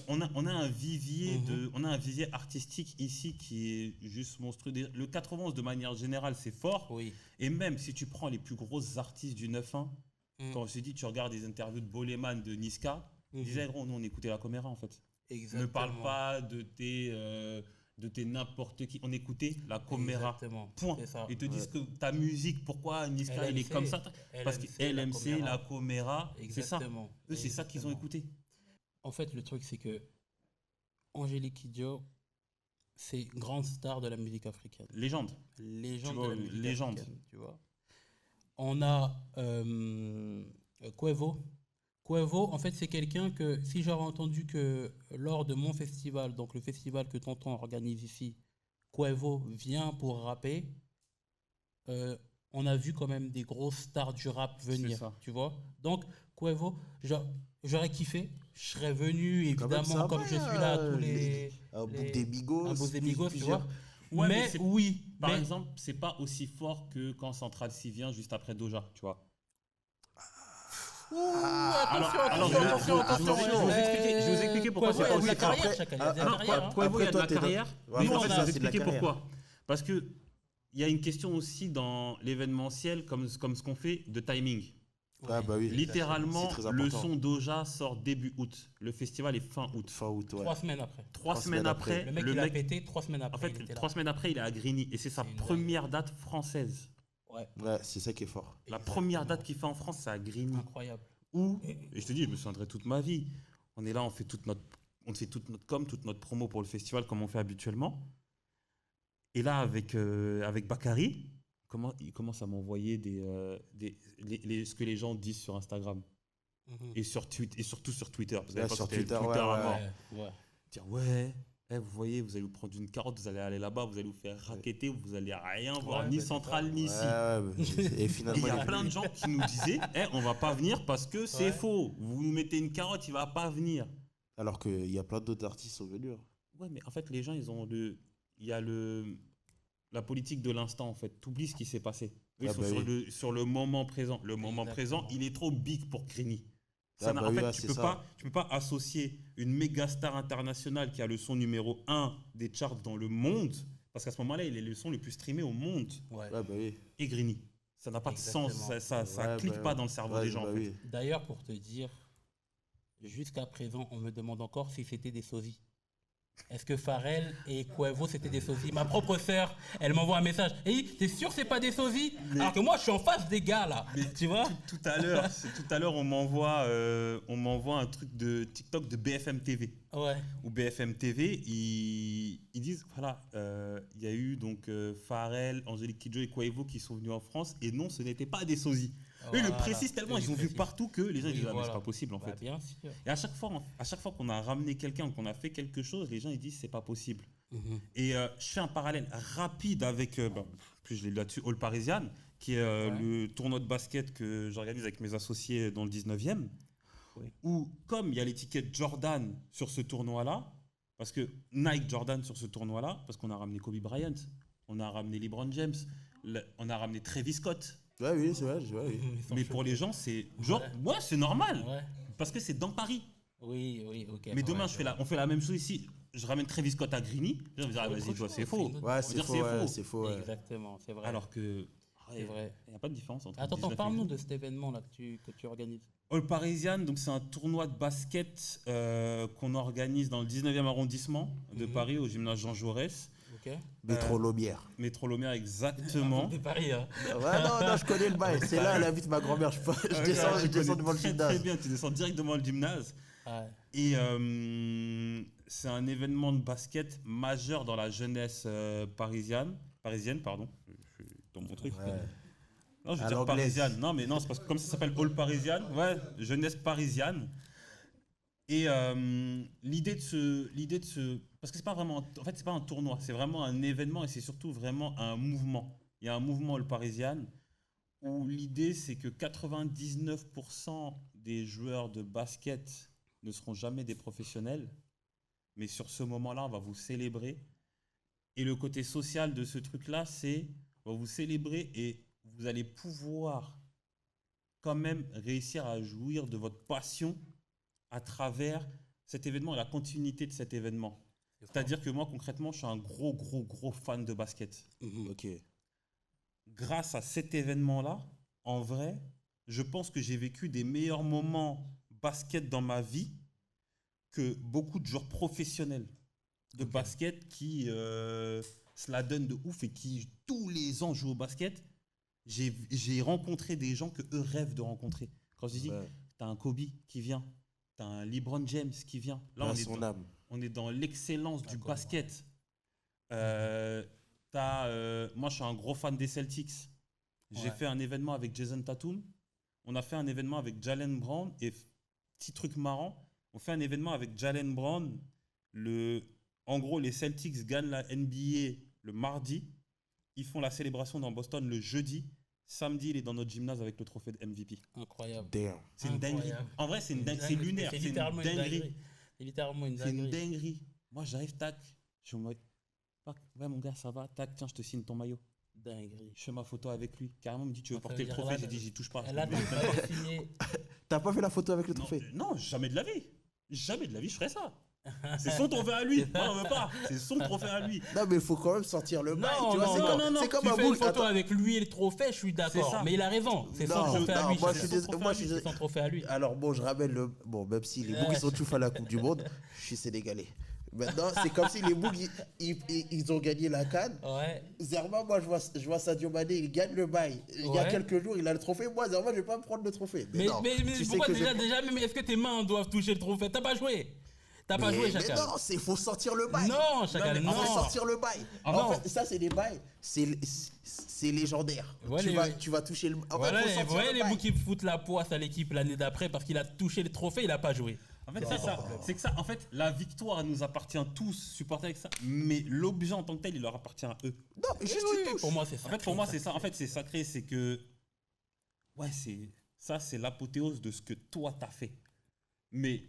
non, on a un vivier Mhm. on a un vivier artistique ici qui est juste monstrueux. Le 91 de manière générale c'est fort. Oui. Et même si tu prends les plus grosses artistes du 9-1, Mhm. quand je te dis tu regardes des interviews de Boleman, de Niska, ils Mhm. disaient gros nous on écoutait la caméra en fait. Exactement. Ne parle pas de tes n'importe qui, on écoutait la caméra. Exactement. Point. C'est ça. Ils te disent que ta musique, pourquoi Niska il est LMC, comme ça parce que LMC, la caméra, c'est ça. Exactement. Eux c'est ça qu'ils ont écouté. En fait, le truc, c'est que Angélique Kidjo, c'est une grande star de la musique africaine. Légende. Légende Tu vois, de la musique légende. africaine, tu vois. On a Quavo. Quavo, en fait, c'est quelqu'un que, si j'aurais entendu que lors de mon festival, donc le festival que Tonton organise ici, Quavo vient pour rapper, on a vu quand même des grosses stars du rap venir, ça. tu vois. Donc, Quavo, j'aurais kiffé. Je serais venu, Quand même, évidemment, ça comme va, je suis là, à tous Un les- bout des Migos. un bout des Migos, tu plusieurs- vois. Ouais, mais mais c'est- oui, Par mais exemple, c'est pas aussi fort que quand Central C vient juste après Doja, tu vois. attention, je vais vous expliquer pourquoi Quavo, c'est il y a pas de la aussi carrière, après- chacun, il y a de la ah, carrière, hein. Quavo, il y a de Après, la toi, t'es carrière. dans- Oui, Ouais, en c'est fait, ça, je vais c'est de la expliquer carrière. pourquoi. Parce que il y a une question aussi dans l'événementiel, comme ce qu'on fait, de timing. Ah bah oui. Littéralement, C'est très le important. son Doja sort début août. Le festival est fin août. Fin août, ouais. 3 semaines après. 3 semaines après, Le mec, il a pété 3 semaines après. en fait, il était là. 3 semaines après, il est à Grigny. Et c'est sa C'est une première date française. Ouais, Ouais, c'est ça qui est fort. La première date qu'il fait en France, c'est à Grigny. incroyable. Où, et je te dis, je me souviendrai toute ma vie. On est là, on fait toute notre com, toute notre promo pour le festival comme on fait habituellement. Et là, avec Bakary, il commence à m'envoyer ce que les gens disent sur Instagram Mhm. et surtout sur Twitter. Parce Ouais, qu'à l'époque, sur c'était Twitter, Twitter ouais, à ouais. mort. Ouais. Dire ouais, vous voyez, vous allez vous prendre une carotte, vous allez aller là-bas, vous allez vous faire raqueter, vous allez rien voir, Ouais, ni bah, c'est central ça. ni ici. Ouais, et Et finalement, il y il a est plein de venu. gens qui nous disaient on va pas venir parce que c'est Ouais. faux. Vous nous mettez une carotte, il va pas venir. Alors qu'il y a plein d'autres artistes qui sont venus. hein. Ouais, mais en fait, les gens, il y a la politique de l'instant, en fait. Tu oublies ce qui s'est passé. Eux, ils Ah sont bah sur le moment présent. Le moment Exactement. présent, il est trop big pour Grigny. Ah bah En oui, fait, ouais, tu c'est peux ça. pas associer une méga star internationale qui a le son numéro 1 des charts dans le monde, parce qu'à ce moment-là, il est le son le plus streamé au monde, Ouais. Ouais, bah oui. et Grigny. Ça n'a pas de sens, Exactement. ça Ouais, clique bah pas oui. dans le cerveau Ouais, des gens. bah en fait. oui. D'ailleurs, pour te dire, jusqu'à présent, on me demande encore si c'était des sosies. est-ce que Pharrell et Quavo c'était des sosies? Ma propre sœur, elle m'envoie un message. Et t'es sûr que c'est pas des sosies? Alors que moi je suis en face des gars là. Tu vois? Tout à l'heure, on m'envoie un truc de TikTok de BFM TV. Ouais. Ou BFM TV, ils disent voilà, il y a eu donc Pharrell, Angélique Kidjo et Quavo qui sont venus en France et non, ce n'était pas des sosies. Eux, ils le précisent tellement, ils ont vu partout que les gens disent mais c'est pas possible en fait. Bien sûr. Et à chaque fois qu'on a ramené quelqu'un, qu'on a fait quelque chose, les gens ils disent c'est pas possible. Et je fais un parallèle rapide avec, plus je l'ai lu là-dessus, All Parisian, qui est le tournoi de basket que j'organise avec mes associés dans le 19e, où comme il y a l'étiquette Jordan sur ce tournoi-là, parce que Nike Jordan sur ce tournoi-là, parce qu'on a ramené Kobe Bryant, on a ramené LeBron James, on a ramené Travis Scott. Ouais, oui, c'est vrai. Oui. Mais pour les gens, c'est genre, ouais, c'est normal, parce que c'est dans Paris. Oui, ok. Mais demain, on fait la même chose ici. Je ramène Travis Scott à Grigny. Je vais dire, vas-y, toi, c'est faux. Ouais, c'est faux. Exactement, c'est vrai. Alors que. C'est vrai. Il n'y a pas de différence entre. Attends, parle-nous de cet événement-là que tu organises. All Parisian, donc c'est un tournoi de basket qu'on organise dans le 19e arrondissement de Paris, au gymnase Jean Jaurès. Métro Lomière. Métro Lomière, exactement. De Paris, hein. Ouais, non, je connais le bail. C'est là, elle invite ma grand-mère. Je descends devant le gymnase. Très bien, tu descends direct devant le gymnase. Ouais. Et c'est un événement de basket majeur dans la jeunesse parisienne, pardon. Je suis dans mon truc. Ouais. Non, je veux dire parisienne. Non, mais non, c'est parce que comme ça s'appelle All Parisian, ouais, jeunesse parisienne. Et l'idée de ce, parce que c'est pas vraiment, en fait, c'est pas un tournoi, c'est vraiment un événement et c'est surtout vraiment un mouvement. Il y a un mouvement All Parisian où l'idée c'est que 99% des joueurs de basket ne seront jamais des professionnels, mais sur ce moment-là, on va vous célébrer. Et le côté social de ce truc-là, c'est on va vous célébrer et vous allez pouvoir quand même réussir à jouir de votre passion à travers cet événement et la continuité de cet événement. C'est-à-dire que moi, concrètement, je suis un gros fan de basket. Ok. Grâce à cet événement-là, en vrai, je pense que j'ai vécu des meilleurs moments basket dans ma vie que beaucoup de joueurs professionnels de basket qui se la donnent de ouf et qui tous les ans jouent au basket. J'ai rencontré des gens que eux rêvent de rencontrer. Quand je dis, t'as un Kobe qui vient, t'as un LeBron James qui vient. Là, on est dans l'excellence du basket. Moi, je suis un gros fan des Celtics. J'ai fait un événement avec Jason Tatum. On a fait un événement avec Jalen Brown. Et petit truc marrant, on fait un événement avec Jalen Brown. En gros, les Celtics gagnent la NBA le mardi. Ils font la célébration dans Boston le jeudi. Samedi, il est dans notre gymnase avec le trophée de MVP. Incroyable. Damn. C'est une dinguerie. En vrai, c'est lunaire. C'est littéralement une dinguerie. C'est littéralement une dinguerie. C'est une dinguerie. Moi, j'arrive, tac. Je me dis, ouais, mon gars, ça va. Tac, tiens, je te signe ton maillot. Dinguerie. Je fais ma photo avec lui. Carrément, il me dit, tu veux porter le trophée? J'ai dit, j'y touche pas. T'as pas fait la photo avec le trophée? Non, jamais de la vie. Jamais de la vie, je ferais ça. C'est son trophée à lui. Moi, on veut pas. C'est son trophée à lui. Non, mais il faut quand même sortir le bail. Non, c'est comme tu un fais boule. une photo avec lui et le trophée, je suis d'accord. Mais il a raison. C'est son trophée à lui. C'est son trophée à lui. Alors bon, je ramène le. Bon, même si les Bougs ils sont tous à la Coupe du Monde, je suis sénégalais. Maintenant, c'est comme si les Bougs ils ont gagné la CAN. Ouais. Zerma, moi je vois Sadio Mané, il gagne le bail. Il y a quelques jours, il a le trophée. Moi, Zerma, je vais pas me prendre le trophée. Mais pourquoi déjà, même est-ce que tes mains doivent toucher le trophée? T'as pas joué. T'as pas joué, Chacal. Mais non, il faut sortir le bail. Non, Chacal, non. Il faut sortir le bail. En fait, ça, c'est des bails. C'est légendaire. Tu vas toucher le. Voilà, vous voyez les bouts qui foutent la poisse à l'équipe l'année d'après parce qu'il a touché le trophée, il a pas joué. En fait, c'est que ça. En fait, la victoire nous appartient tous, supporter avec ça. Mais l'objet en tant que tel, il leur appartient à eux. Non, mais juste pour moi, c'est ça. En fait, pour moi, c'est ça. En fait, c'est sacré. C'est que. Ouais, c'est l'apothéose de ce que toi, t'as fait. Mais.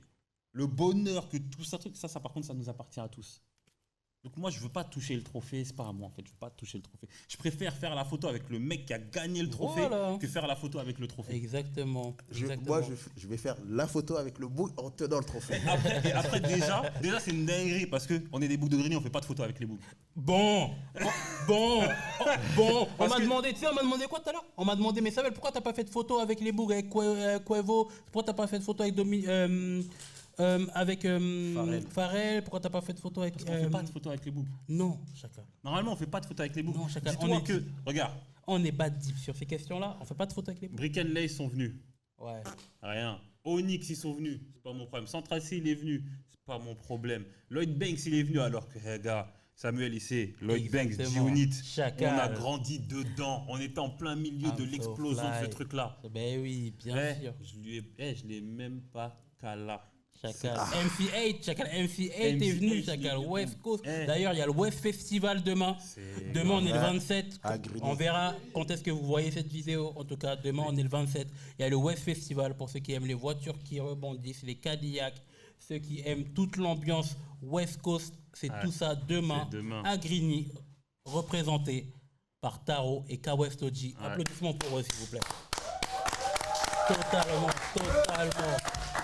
Le bonheur que tout ça, ça par contre, ça nous appartient à tous. Donc moi, je veux pas toucher le trophée, c'est pas à moi en fait, je veux pas toucher le trophée. Je préfère faire la photo avec le mec qui a gagné le trophée que faire la photo avec le trophée. Exactement. Moi, je vais faire la photo avec le bout en tenant le trophée. Et après déjà c'est une dinguerie parce qu'on est des boucs de Grigny, on fait pas de photo avec les boucs. Bon. On m'a demandé quoi tout à l'heure? On m'a demandé, mais Samuel, pourquoi t'as pas fait de photo avec les boucs, avec Quavo? Pourquoi t'as pas fait de photo avec Avec Pharrell. Pharrell, pourquoi t'as pas fait de photo avec... Parce qu'on fait pas de photos avec les boobs. Non, Chaka. Normalement, on fait pas de photos avec les boobs. Non, Chaka, Dis-toi on est que, regarde, On n'est pas deep sur ces questions-là. On fait pas de photo avec les... Brick and Lay sont venus. Ouais. Rien. Onyx, ils sont venus. C'est pas mon problème. Central C, il est venu. C'est pas mon problème. Lloyd Banks, il est venu alors que, gars, Samuel, il sait. Lloyd Banks, Exactement. G-Unit. Chacal. On a grandi dedans. On était en plein milieu de I'm so l'explosion de ce fly. truc-là. Ben oui, bien sûr. Je l'ai même pas cala. Chacal. MC8, Chacal. MC8 est MC8, venu, je Chacal. l'ai vu. West Coast. Eh. D'ailleurs, il y a le West Festival demain. Demain, on est le Ouais. 27. À Grigny. On verra quand est-ce que vous voyez cette vidéo. En tout cas, demain, on est le 27. Il y a le West Festival pour ceux qui aiment les voitures qui rebondissent, les Cadillacs, ceux qui aiment toute l'ambiance West Coast. C'est Ouais, tout ça demain, c'est demain. à Grigny, représenté par Taro et Kawest Oji. Applaudissements pour eux, s'il vous plaît. Totalement.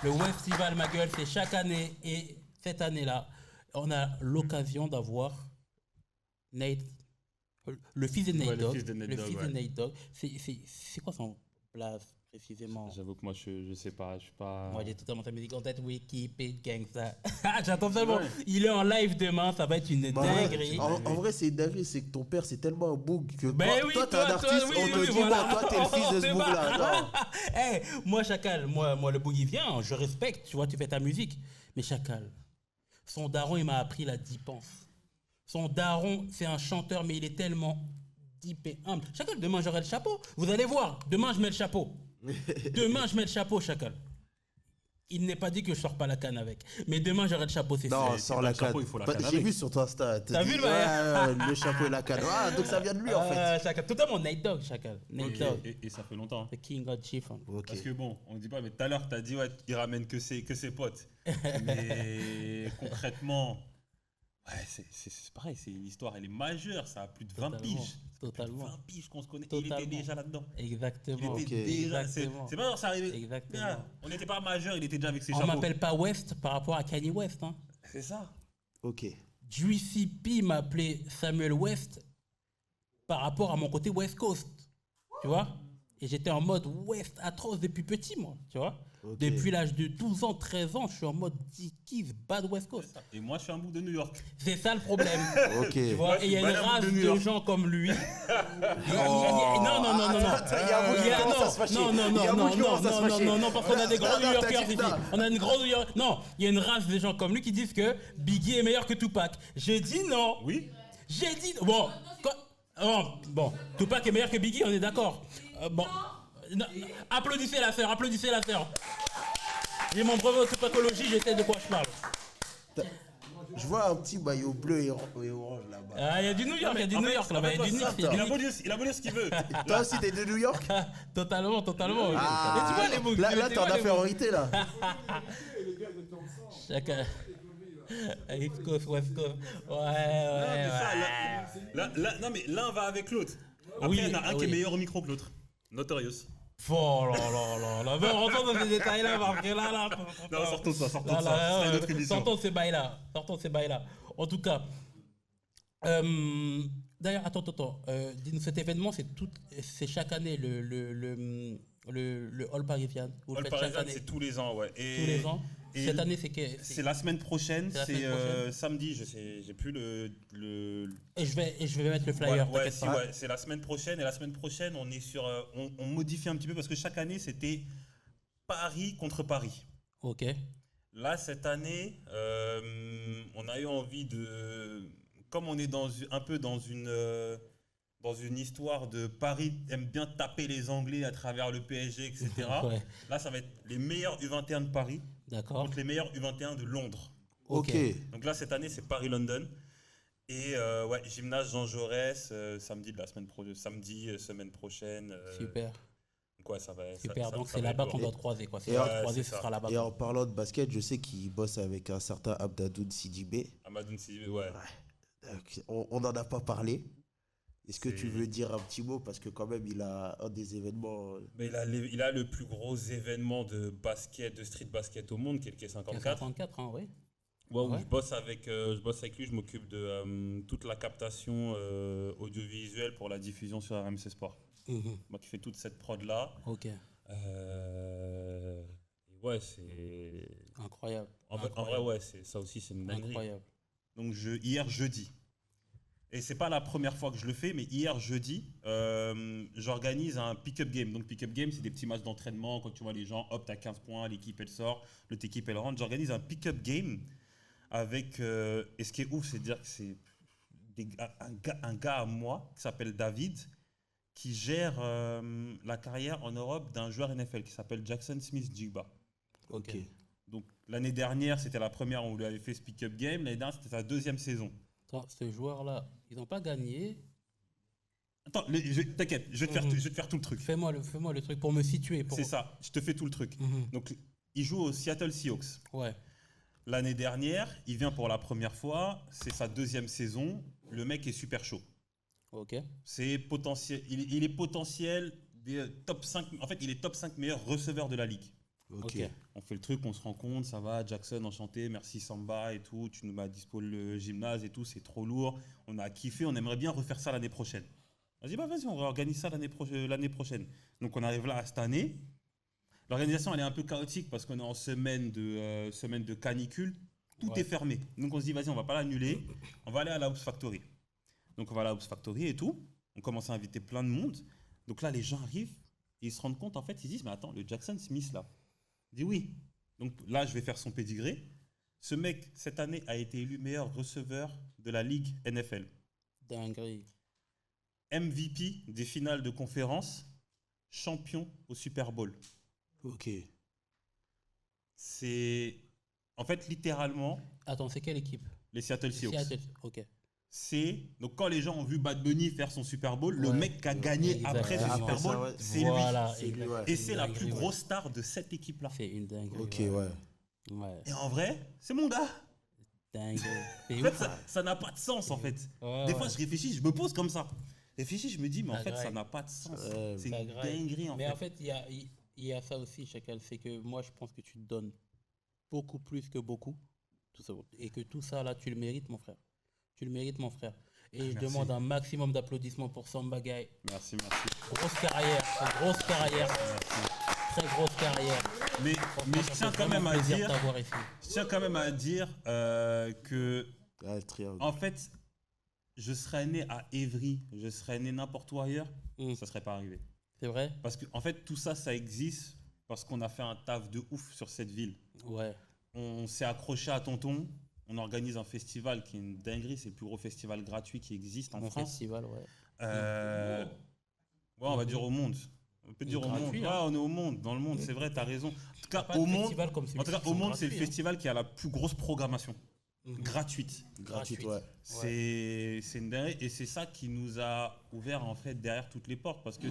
Le Festival, ma gueule, c'est chaque année. Et cette année-là, on a l'occasion d'avoir Nate, le fils de Nate Ouais, le Dogg. fils de Nate Le Dogg, fils de ouais. Nate Dogg. C'est quoi son place précisément? J'avoue que moi, je sais pas. Je suis pas. Moi, j'ai totalement sa musique en tête. We keep it gangsta. J'attends seulement. Ouais. Il est en live demain. Ça va être une Bah, ouais, dinguerie. en vrai, c'est une dinguerie, c'est que ton père, c'est tellement un boug que Ben oui, toi, t'es un artiste, oui, on te oui, dit, voilà. bon, toi, t'es le fils de ce On boug-là. Non. Eh, moi, Chacal, moi, le boogie vient, je respecte, tu vois, tu fais ta musique. Mais Chacal, son daron, il m'a appris la dipence. Son daron, c'est un chanteur, mais il est tellement deep et humble. Chacal, demain, j'aurai le chapeau. Vous allez voir, demain, je mets le chapeau. Demain, je mets le chapeau, Chacal. Il n'est pas dit que je sors pas la canne avec. Mais demain, j'aurai le chapeau, c'est Non, sûr. sors pas la le chapeau, canne. il faut la Bah, canne j'ai avec. vu sur ton Insta. T'as vu le bail le chapeau et la canne. Ah, donc ça vient de lui, en fait. Chacal, totalement Nate Dogg, Chacal. Nate Ok, Dogg, Et ça fait longtemps. the king of chiffon. Ok. Parce que bon, on dit pas, mais tout à l'heure, tu as dit, ouais, il ramène que ses potes. Mais concrètement, ouais, c'est pareil, c'est l'histoire, elle est majeure, ça a plus de 20 Totalement, piges. totalement. 20 piges qu'on se connaît. Il était Totalement. déjà là-dedans. Il Exactement. était Ok. déjà. C'est Exactement. pas genre, c'est arrivé. Exactement. Ah, on n'était pas majeur, il était déjà avec ses On chapeaux. m'appelle pas West par rapport à Kanye West. Hein. C'est ça. Ok. Juicy P m'appelait Samuel West par rapport à mon côté West Coast. Tu vois? Et j'étais en mode West atroce depuis petit, moi. Tu vois? Ok. Depuis l'âge de 12 ans, 13 ans, je suis en mode Dickies, bad West Coast. Et moi, je suis un bout de New York. C'est ça le problème. Ok. Tu vois? Et il y a une Madame race de New de York. gens comme lui. Non, non, non, non, non. Attends, il y a un bout qui commence à se fâcher. Non, non, Il y a un non, bout qui non, commence à se non, fâcher. non, non, parce qu'on a des gros Non, New non, Yorkers t'inquiète ici. pas. On a une grosse New York. Non, il y a une race de gens comme lui qui disent que Biggie est meilleur que Tupac. J'ai dit non. Oui. J'ai dit bon. Bon, Tupac est meilleur que Biggie, on est d'accord. Bon, non, applaudissez la sœur, applaudissez la sœur. J'ai mon brevet en tupacologie, je sais de quoi je parle. Je vois un petit maillot bleu et orange là-bas. Ah, il y a du New York, il y a du New York là-bas, il y a du Knicks, il y a du Il a Knicks. beau dire ce qu'il veut. Toi aussi, t'es de New York? Totalement, totalement. Ah, Et tu vois les boucles. là, t'en as fait en réalité, là. Chacun. East Coast, West Coast. Non, Ouais, mais ça, ouais. non, mais l'un va avec l'autre. Après, Oui, il y en a un qui oui. est meilleur au micro que l'autre. Notorious. Oh là là là là. Mais rentrons dans ces détails-là, parce que là. Non, sortons de ça, sortons Là, de ça. là, Ce sera une autre émission. sortons de ces bails-là. Sortons de ces bails-là. En tout cas, d'ailleurs, attends. Dis-nous, cet événement, c'est chaque année le Hall Parisian. Vous le All faites chaque Parisian, année, c'est tous les ans, ouais. Et tous les ans. et Cette année, c'est que. C'est la semaine prochaine, C'est la c'est semaine prochaine. samedi, je sais, j'ai plus le. Et je vais mettre le flyer. Ouais, t'inquiète si, pas. ouais, c'est la semaine prochaine. Et la semaine prochaine, on est sur. On modifie un petit peu parce que chaque année, c'était Paris contre Paris. Ok. Là, cette année, on a eu envie de. Comme on est un peu dans une histoire de Paris aime bien taper les Anglais à travers le PSG, etc. Ouais. Là, ça va être les meilleurs U21 de Paris D'accord. contre les meilleurs U21 de Londres. Ok. Donc là, cette année, c'est Paris-London. Et ouais, gymnase Jean Jaurès, samedi de la semaine prochaine, semaine prochaine. Super. Quoi, ça va. Super. Donc ça c'est va là-bas être qu'on lourd. doit croiser. Quoi. C'est Et là ouais, qu'on croiser, c'est ce ça. sera là-bas. Et en parlant de basket, je sais qu'il bosse avec un certain Abdadoun Sidibé. Amadou Sidibé, ouais. On n'en a pas parlé. Est-ce que tu C'est- veux dire un petit mot? Parce que quand même, il a un des événements... Mais il a le plus gros événement de basket, de street basket au monde, qui est le K54. 54, hein, oui. Ouais, où Ouais. je bosse avec lui, je m'occupe de toute la captation audiovisuelle pour la diffusion sur RMC Sport. Mhm. Moi qui fais toute cette prod là. Ok. Et Ouais, c'est. Incroyable. En vrai, ouais, ça aussi, c'est une dinguerie. Incroyable. Donc, hier jeudi. Et c'est pas la première fois que je le fais, mais hier jeudi, j'organise un pick-up game. Donc, pick-up game, c'est des petits matchs d'entraînement. Quand tu vois les gens, hop, t'as 15 points, l'équipe elle sort, l'autre équipe elle rentre. J'organise un pick-up game avec. Et ce qui est ouf, c'est de dire que c'est un gars à moi qui s'appelle David, qui gère la carrière en Europe d'un joueur NFL qui s'appelle Jackson Smith-Jigba. Ok. Donc, l'année dernière, c'était la première où on lui avait fait ce pick-up game. L'année dernière, c'était sa deuxième saison. Attends, ce joueur-là, ils n'ont pas gagné. Attends, t'inquiète, je vais te faire tout le truc. Fais-moi le truc pour me situer. C'est ça, je te fais tout le truc. Donc, il joue au Seattle Seahawks. Ouais. L'année dernière, il vient pour la première fois. C'est sa deuxième saison. Le mec est super chaud. Ok. C'est potentiel. Il est potentiel des top 5. En fait, il est top 5 meilleurs receveurs de la ligue. Ok. On fait le truc, on se rend compte, ça va, Jackson, enchanté, merci Samba et tout, tu nous mets à dispo le gymnase et tout, c'est trop lourd, on a kiffé, on aimerait bien refaire ça l'année prochaine. On dit, vas-y, on réorganise ça l'année prochaine. Donc on arrive là cette année. L'organisation, elle est un peu chaotique parce qu'on est en semaine de canicule, tout est fermé. Donc on se dit, vas-y, on va pas l'annuler, on va aller à la Hoops Factory. Donc on va à la Hoops Factory et tout, on commence à inviter plein de monde. Donc là, les gens arrivent et ils se rendent compte, en fait, ils disent, mais attends, le Jackson Smith là, dit oui. Donc là, je vais faire son pédigré. Ce mec, cette année, a été élu meilleur receveur de la Ligue NFL. Dinguerie. MVP des finales de conférence, champion au Super Bowl. Ok. C'est, en fait, littéralement, Attends, c'est quelle équipe? les Seattle Seahawks. Seattle. Ok. C'est, donc quand les gens ont vu Bad Bunny faire son Super Bowl, le mec qui a gagné après ce Exactement. Super Bowl, Ça, ouais. c'est Voilà, C'est lui, ouais. lui. Et c'est la Dinguerie, plus ouais. grosse star de cette équipe-là. C'est une dinguerie. Ok, ouais. Ouais. Et en vrai, c'est mon gars. Dinguerie. C'est En fait, ouf. ça n'a pas de sens, en fait. Ouais, Des ouais. fois, je réfléchis, je me pose comme ça. Je réfléchis, je me dis, mais en Ça fait, graille. ça n'a pas de sens. C'est Ça une graille. dinguerie, en Mais fait. en fait, il y a ça aussi, Chacal. C'est que moi, je pense que tu te donnes beaucoup plus que beaucoup. Tout ça, et que tout ça, là, tu le mérites, mon frère. Tu le mérites, mon frère. Et je Merci. demande un maximum d'applaudissements pour Samba Guy. Merci. Grosse carrière. Très grosse carrière. Mais je tiens quand même à dire, T'avoir ici. que, Ah, le triangle. en fait, je serais né à Évry, je serais né n'importe où ailleurs, ça serait pas arrivé. C'est vrai? Parce que, en fait, tout ça, ça existe parce qu'on a fait un taf de ouf sur cette ville. Ouais. On s'est accroché à Tonton. On organise un festival qui est une dinguerie. C'est le plus gros festival gratuit qui existe en Mon France. festival, ouais. Ouais, on va dire au monde. On peut dire au monde. Gratuit, Ouais, hein. on est au monde. Dans le monde, c'est vrai, t'as raison. En tout cas, Pas au de monde, festival comme celui-ci en tout cas, qui au sont monde, c'est le gratuits, hein. festival qui a la plus grosse programmation gratuite. Gratuite, ouais. C'est une dinguerie. Et c'est ça qui nous a ouvert, en fait, derrière toutes les portes. Parce que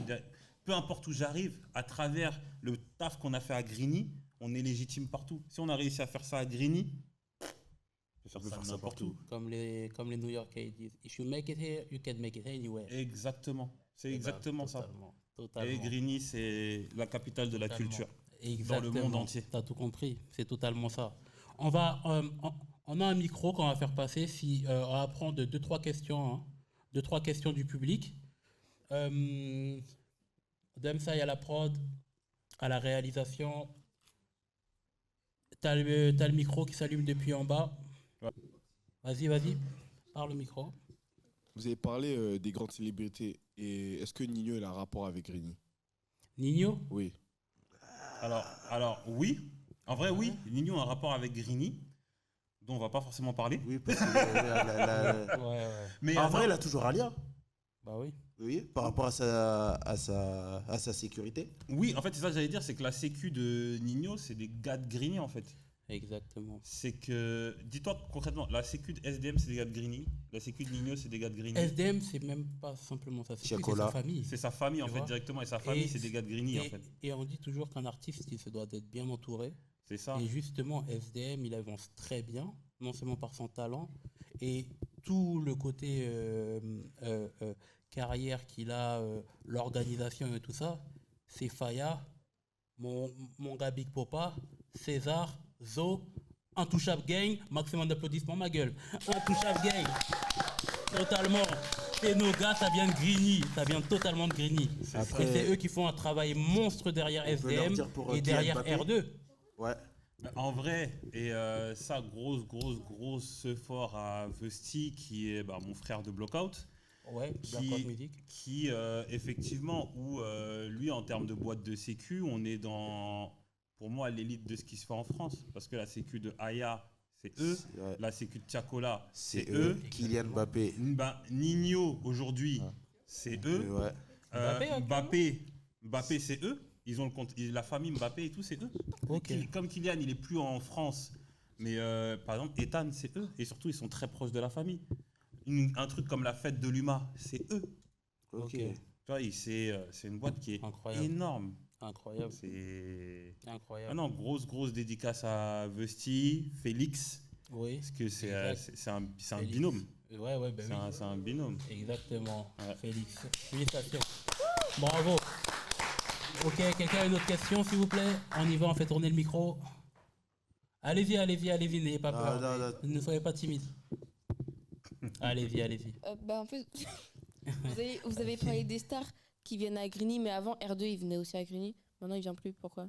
peu importe où j'arrive, à travers le taf qu'on a fait à Grigny, on est légitime partout. Si on a réussi à faire ça à Grigny, on peut faire ça n'importe où. Comme les New Yorkais disent. If you make it here, you can make it anywhere. Exactement. C'est exactement ça. Totalement. Et Grigny, c'est la capitale de la culture. Exactement. Dans le monde entier. Tu as tout compris. C'est totalement ça. On a un micro qu'on va faire passer. On va prendre 2-3 questions. 2-3 questions du public. Demsa, à la prod, à la réalisation. T'as le micro qui s'allume depuis en bas. Ouais. Vas-y. Parle au micro. Vous avez parlé des grandes célébrités. Et est-ce que Nino a un rapport avec Grigny? Nino? Oui. Alors oui. En vrai, oui. Nino a un rapport avec Grigny, dont on va pas forcément parler. Oui, parce que Ouais. Mais en vrai, il a toujours un lien. Bah oui. Oui, par rapport à sa sécurité. oui, en fait, c'est ça que j'allais dire, c'est que la sécu de Nino, c'est des gars de Grigny, en fait. Exactement. C'est que, dis-toi concrètement, la sécu de SDM, c'est des gars de Grigny. La sécu de Nino, c'est des gars de Grigny. SDM, c'est même pas simplement ça. C'est Chiacola. sa famille. C'est sa famille, en Tu fait, vois. directement. Et sa famille, c'est des gars de Grigny, en fait. Et on dit toujours qu'un artiste, il se doit d'être bien entouré. C'est ça. Et justement, SDM, il avance très bien, non seulement par son talent, et tout le côté carrière qu'il a, l'organisation et tout ça, c'est Faya, mon gars Big Popa, César, Zo, Intouchable Gang, maximum d'applaudissements, ma gueule. Intouchable Gang, totalement. Et nos gars, ça vient de Grigny, ça vient totalement de Grigny. Après- Et c'est eux qui font un travail monstre derrière On peut leur SDM dire pour et Kylian derrière Mbappé. R2. Ouais. En vrai, et ça, grosse effort à Vesti, qui est mon frère de Blockout, Ouais, Blackout Music. qui effectivement, où lui, en termes de boîte de sécu, on est dans, pour moi, l'élite de ce qui se fait en France. Parce que la sécu de Aya, c'est eux. Ouais. La sécu de Tiakola, C'est c'est eux. eux. Kylian Mbappé. Nino, aujourd'hui, Ouais. c'est eux. Ouais. Mbappé, c'est eux. Ils ont le compte, la famille Mbappé et tout, c'est eux. Ok. Comme Kylian, il est plus en France, mais par exemple, Ethan, c'est eux. Et surtout, ils sont très proches de la famille. Un truc comme la fête de l'UMA, c'est eux. Ok. Ok. Tu vois, c'est une boîte qui est Incroyable. énorme. Incroyable. C'est... Ah Incroyable. non, grosse dédicace à Vesti, Félix, Oui. parce que c'est un Félix. binôme. Ouais, bah oui. C'est un binôme. Exactement. Ouais. Félix. Félicitations. Bravo. Ok, quelqu'un a une autre question, s'il vous plaît? On y va, on fait tourner le micro. Allez-y, n'ayez pas peur. non. Ne soyez pas timide. Allez-y. En fait, vous avez parlé des stars qui viennent à Grigny, mais avant, R2, il venait aussi à Grigny. Maintenant, il vient plus. Pourquoi?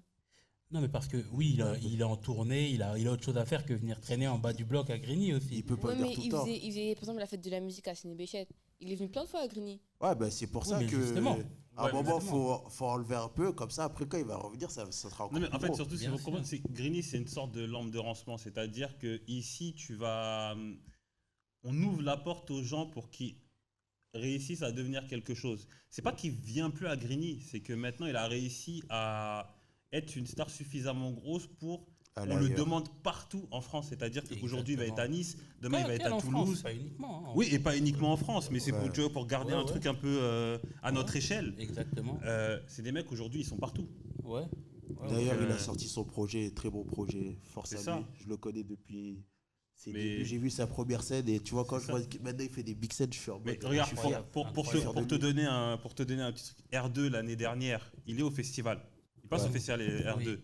Non, mais parce que oui, il est en tournée, il a autre chose à faire que venir traîner en bas du bloc à Grigny aussi. Il peut pas Ouais, le dire mais tout le temps. il faisait, par exemple, la fête de la musique à Séné-Béchette. Il est venu plein de fois à Grigny. Ouais, ben c'est pour Oui, ça mais que. justement. À un Ouais, moment, justement. faut enlever un peu, comme ça, après, quand il va revenir, ça sera encore Non, mais en plus fait, gros. surtout, si Bien vous sûr. comprenez, c'est que Grigny, c'est une sorte de lampe de rancement. C'est-à-dire que ici, on ouvre la porte aux gens pour qu'ils réussissent à devenir quelque chose. C'est pas qu'il vient plus à Grigny, c'est que maintenant, il a réussi à être une star suffisamment grosse pour... Aller On le ailleurs. demande partout en France. C'est-à-dire qu'aujourd'hui, il va être à Nice, demain, il va être Quel à en France, Toulouse. pas uniquement. hein. Oui, et pas uniquement en France, mais c'est Ouais. tu vois, pour garder Ouais, un ouais. truc un peu à notre échelle. Exactement. C'est des mecs, aujourd'hui, ils sont partout. Ouais. D'ailleurs, il euh, a sorti son projet, très beau projet. Force c'est à ça. lui. Je le connais depuis ses Mais- débuts. J'ai vu sa première scène et tu vois, quand C'est je vois que maintenant il fait des big scènes, je suis en Mais mode. regarde, je suis pour, fier. Incroyable. te donner un petit truc, R2 l'année dernière, il est au festival. Il passe Ouais. au festival R2. Oui.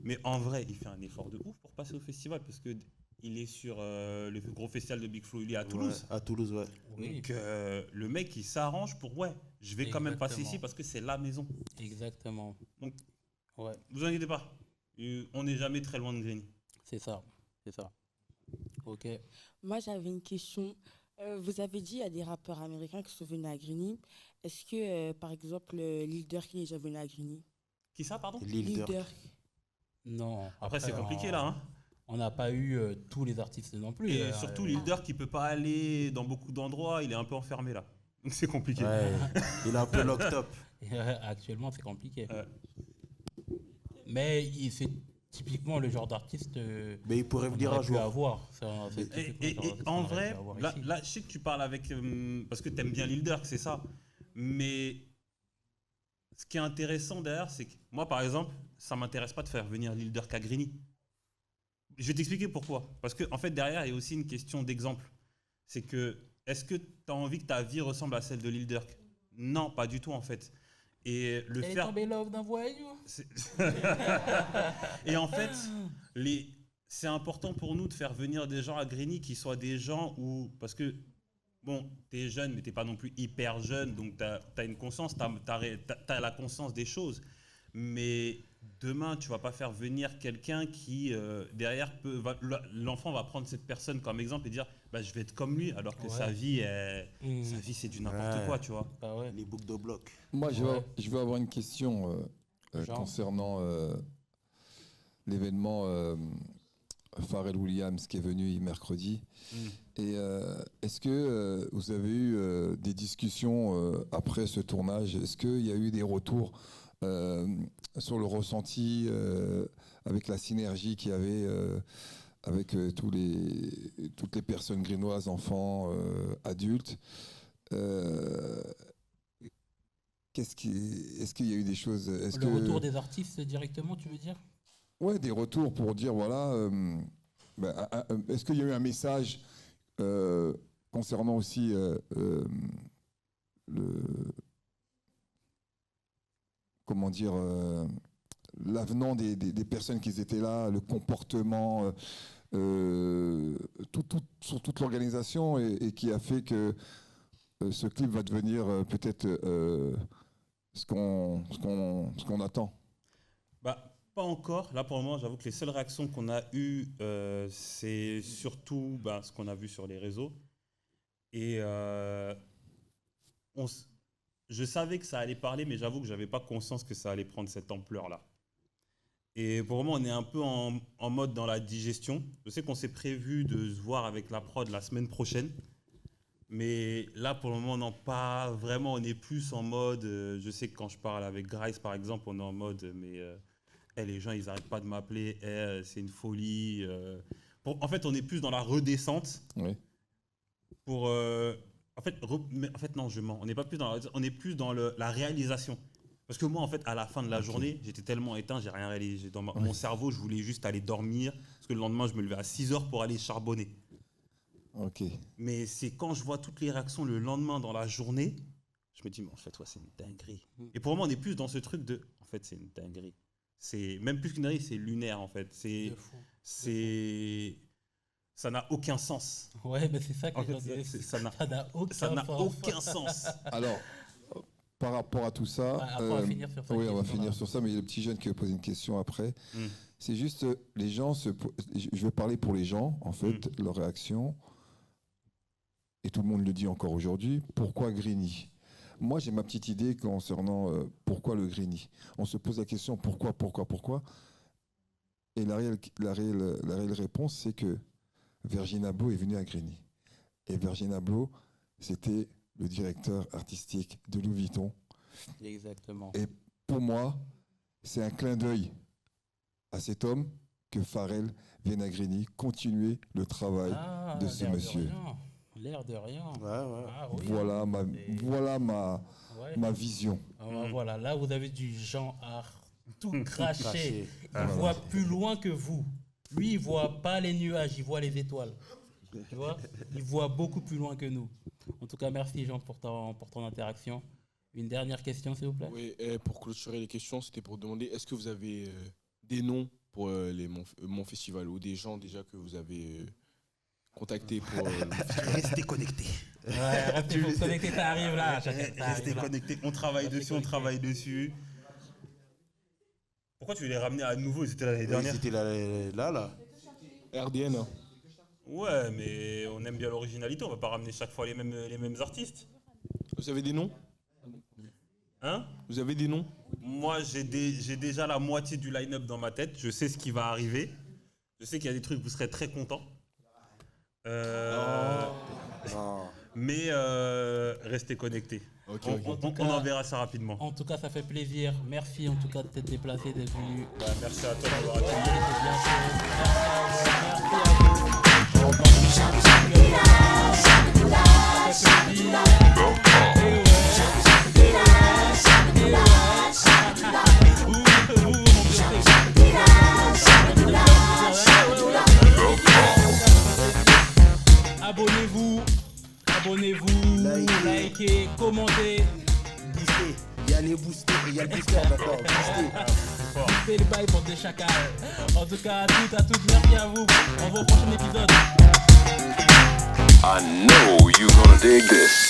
Mais en vrai, il fait un effort de ouf pour passer au festival parce que il est sur le gros festival de Big Flo, il est à Toulouse. Ouais, à Toulouse, ouais. Oui, Donc le mec, il s'arrange pour je vais quand même passer Exactement. ici parce que c'est la maison. exactement. Donc- Ouais, Vous inquiétez pas, on n'est jamais très loin de Grigny. c'est ça. Ok. Moi, j'avais une question. Vous avez dit il y a des rappeurs américains qui sont venus à Grigny. Est-ce que, par exemple, Lil Durk il est déjà venu à Grigny? Qui ça, pardon Lil Lil Durk. Durk. Non. Après, c'est compliqué là. Hein. On n'a pas eu tous les artistes non plus. Et surtout, Lil Durk, il peut pas aller dans beaucoup d'endroits, il est un peu enfermé là. Donc c'est compliqué. Ouais, il a un peu locked up. Actuellement, c'est compliqué. Ouais. Mais c'est typiquement le genre d'artiste Mais il pourrait qu'on venir aurait un pu jour. avoir. C'est Et, typiquement le genre d'artiste en qu'on aurait vrai, pu avoir là, ici. là, je sais que tu parles avec. Parce que tu aimes bien Lil Durk, c'est ça. Mais ce qui est intéressant derrière, c'est que moi, par exemple, ça m'intéresse pas de faire venir Lil Durk à Grigny. Je vais t'expliquer pourquoi. Parce qu'en fait, derrière, il y a aussi une question d'exemple. C'est que, est-ce que tu as envie que ta vie ressemble à celle de Lil Durk? Non, pas du tout, en fait. Et le Elle est faire. tombée love d'un voyou. C'est- Et en fait, c'est important pour nous de faire venir des gens à Grigny qui soient des gens où. Parce que, bon, t'es jeune, mais t'es pas non plus hyper jeune, donc t'as une conscience, t'as la conscience des choses. Mais demain, tu vas pas faire venir quelqu'un qui, derrière, l'enfant va prendre cette personne comme exemple et dire bah, je vais être comme lui, alors que Ouais. sa vie, Mmh. c'est du n'importe Ouais. quoi, tu vois. Bah ouais. Les boucles de bloc. Moi, Ouais. je veux avoir une question Genre concernant l'événement Pharrell Williams qui est venu mercredi. Et est-ce que vous avez eu des discussions après ce tournage? Est-ce qu'il y a eu des retours sur le ressenti avec la synergie qu'il y avait avec toutes les personnes grinoises, enfants, adultes? Est-ce qu'il y a eu des choses? le retour des artistes directement, tu veux dire? Ouais, des retours pour dire voilà. Est-ce qu'il y a eu un message concernant aussi comment dire, l'avenant des personnes qui étaient là, le comportement, sur toute l'organisation et qui a fait que ce clip va devenir peut-être ce qu'on attend. Bah, Pas encore. Là, pour le moment, j'avoue que les seules réactions qu'on a eues, c'est surtout ce qu'on a vu sur les réseaux. Et je savais que ça allait parler, mais j'avoue que je n'avais pas conscience que ça allait prendre cette ampleur-là. Et pour le moment, on est un peu en mode dans la digestion. Je sais qu'on s'est prévu de se voir avec la prod la semaine prochaine. Mais là, pour le moment, non, pas vraiment. On est plus en mode... je sais que quand je parle avec Grice, par exemple, on est en mode... mais les gens, ils n'arrêtent pas de m'appeler. C'est une folie. En fait, on est plus dans la redescente. Oui. Pour... En fait, non, je mens. On n'est pas plus dans on est plus dans la réalisation. Parce que moi, en fait, à la fin de la journée, j'étais tellement éteint, j'ai rien réalisé. Dans mon cerveau, je voulais juste aller dormir. Parce que le lendemain, je me levais à 6h pour aller charbonner. Ok. Mais c'est quand je vois toutes les réactions le lendemain dans la journée, je me dis, mais en fait, c'est une dinguerie. Et pour moi, on est plus dans ce truc de, en fait, c'est une dinguerie. C'est même plus qu'une dinguerie, c'est lunaire, en fait. Ça n'a aucun sens. Ouais, mais c'est ça que ça n'a aucun sens. Alors, par rapport à tout ça, on va finir sur ça. Oui, on va finir sur ça, mais il y a le petit jeune qui va poser une question après. C'est juste, les gens, je vais parler pour les gens, en fait, leur réaction, et tout le monde le dit encore aujourd'hui, pourquoi Grigny ? Moi, j'ai ma petite idée concernant pourquoi le Grigny. On se pose la question pourquoi ? Et la réelle réponse, c'est que Virgin Abloh est venue à Grigny. Et Virgin Abloh, c'était le directeur artistique de Louis Vuitton. Exactement. Et pour moi, c'est un clin d'œil à cet homme que Pharrell vienne à Grigny continuer le travail de ce monsieur. L'air de rien. Ouais. Ah, oui. Voilà ma vision. Voilà, là vous avez du Jean Art tout craché. Il voit plus loin que vous. Lui, il voit pas les nuages, il voit les étoiles. Tu vois ? Il voit beaucoup plus loin que nous. En tout cas, merci Jean pour ton interaction. Une dernière question, s'il vous plaît. Oui, et pour clôturer les questions, c'était pour demander, est-ce que vous avez des noms pour mon festival ou des gens déjà que vous avez contactés pour le festival? Restez connectés. Ouais, restez connectés, ça arrive là. Restez connectés, on travaille dessus. Pourquoi tu veux les ramener à nouveau? Ils étaient là l'année dernière. Ils étaient là. RDN. Hein. Ouais, mais on aime bien l'originalité, on va pas ramener chaque fois les mêmes artistes. Vous avez des noms? Hein? Vous avez des noms? Moi, j'ai déjà la moitié du line-up dans ma tête. Je sais ce qui va arriver. Je sais qu'il y a des trucs, vous serez très contents. Mais restez connectés. Okay. On en verra ça rapidement. En tout cas, ça fait plaisir. Merci en tout cas de t'être déplacé, d'être venu. Merci à toi d'avoir accueilli. Abonnez-vous, likez, commentez. Boostez. Il y a les boosters et il y a le booster d'accord. Boostez le bail pour des chacals. En tout cas, à toutes, merci à vous. On se voit au prochain épisode. I know you're gonna dig this.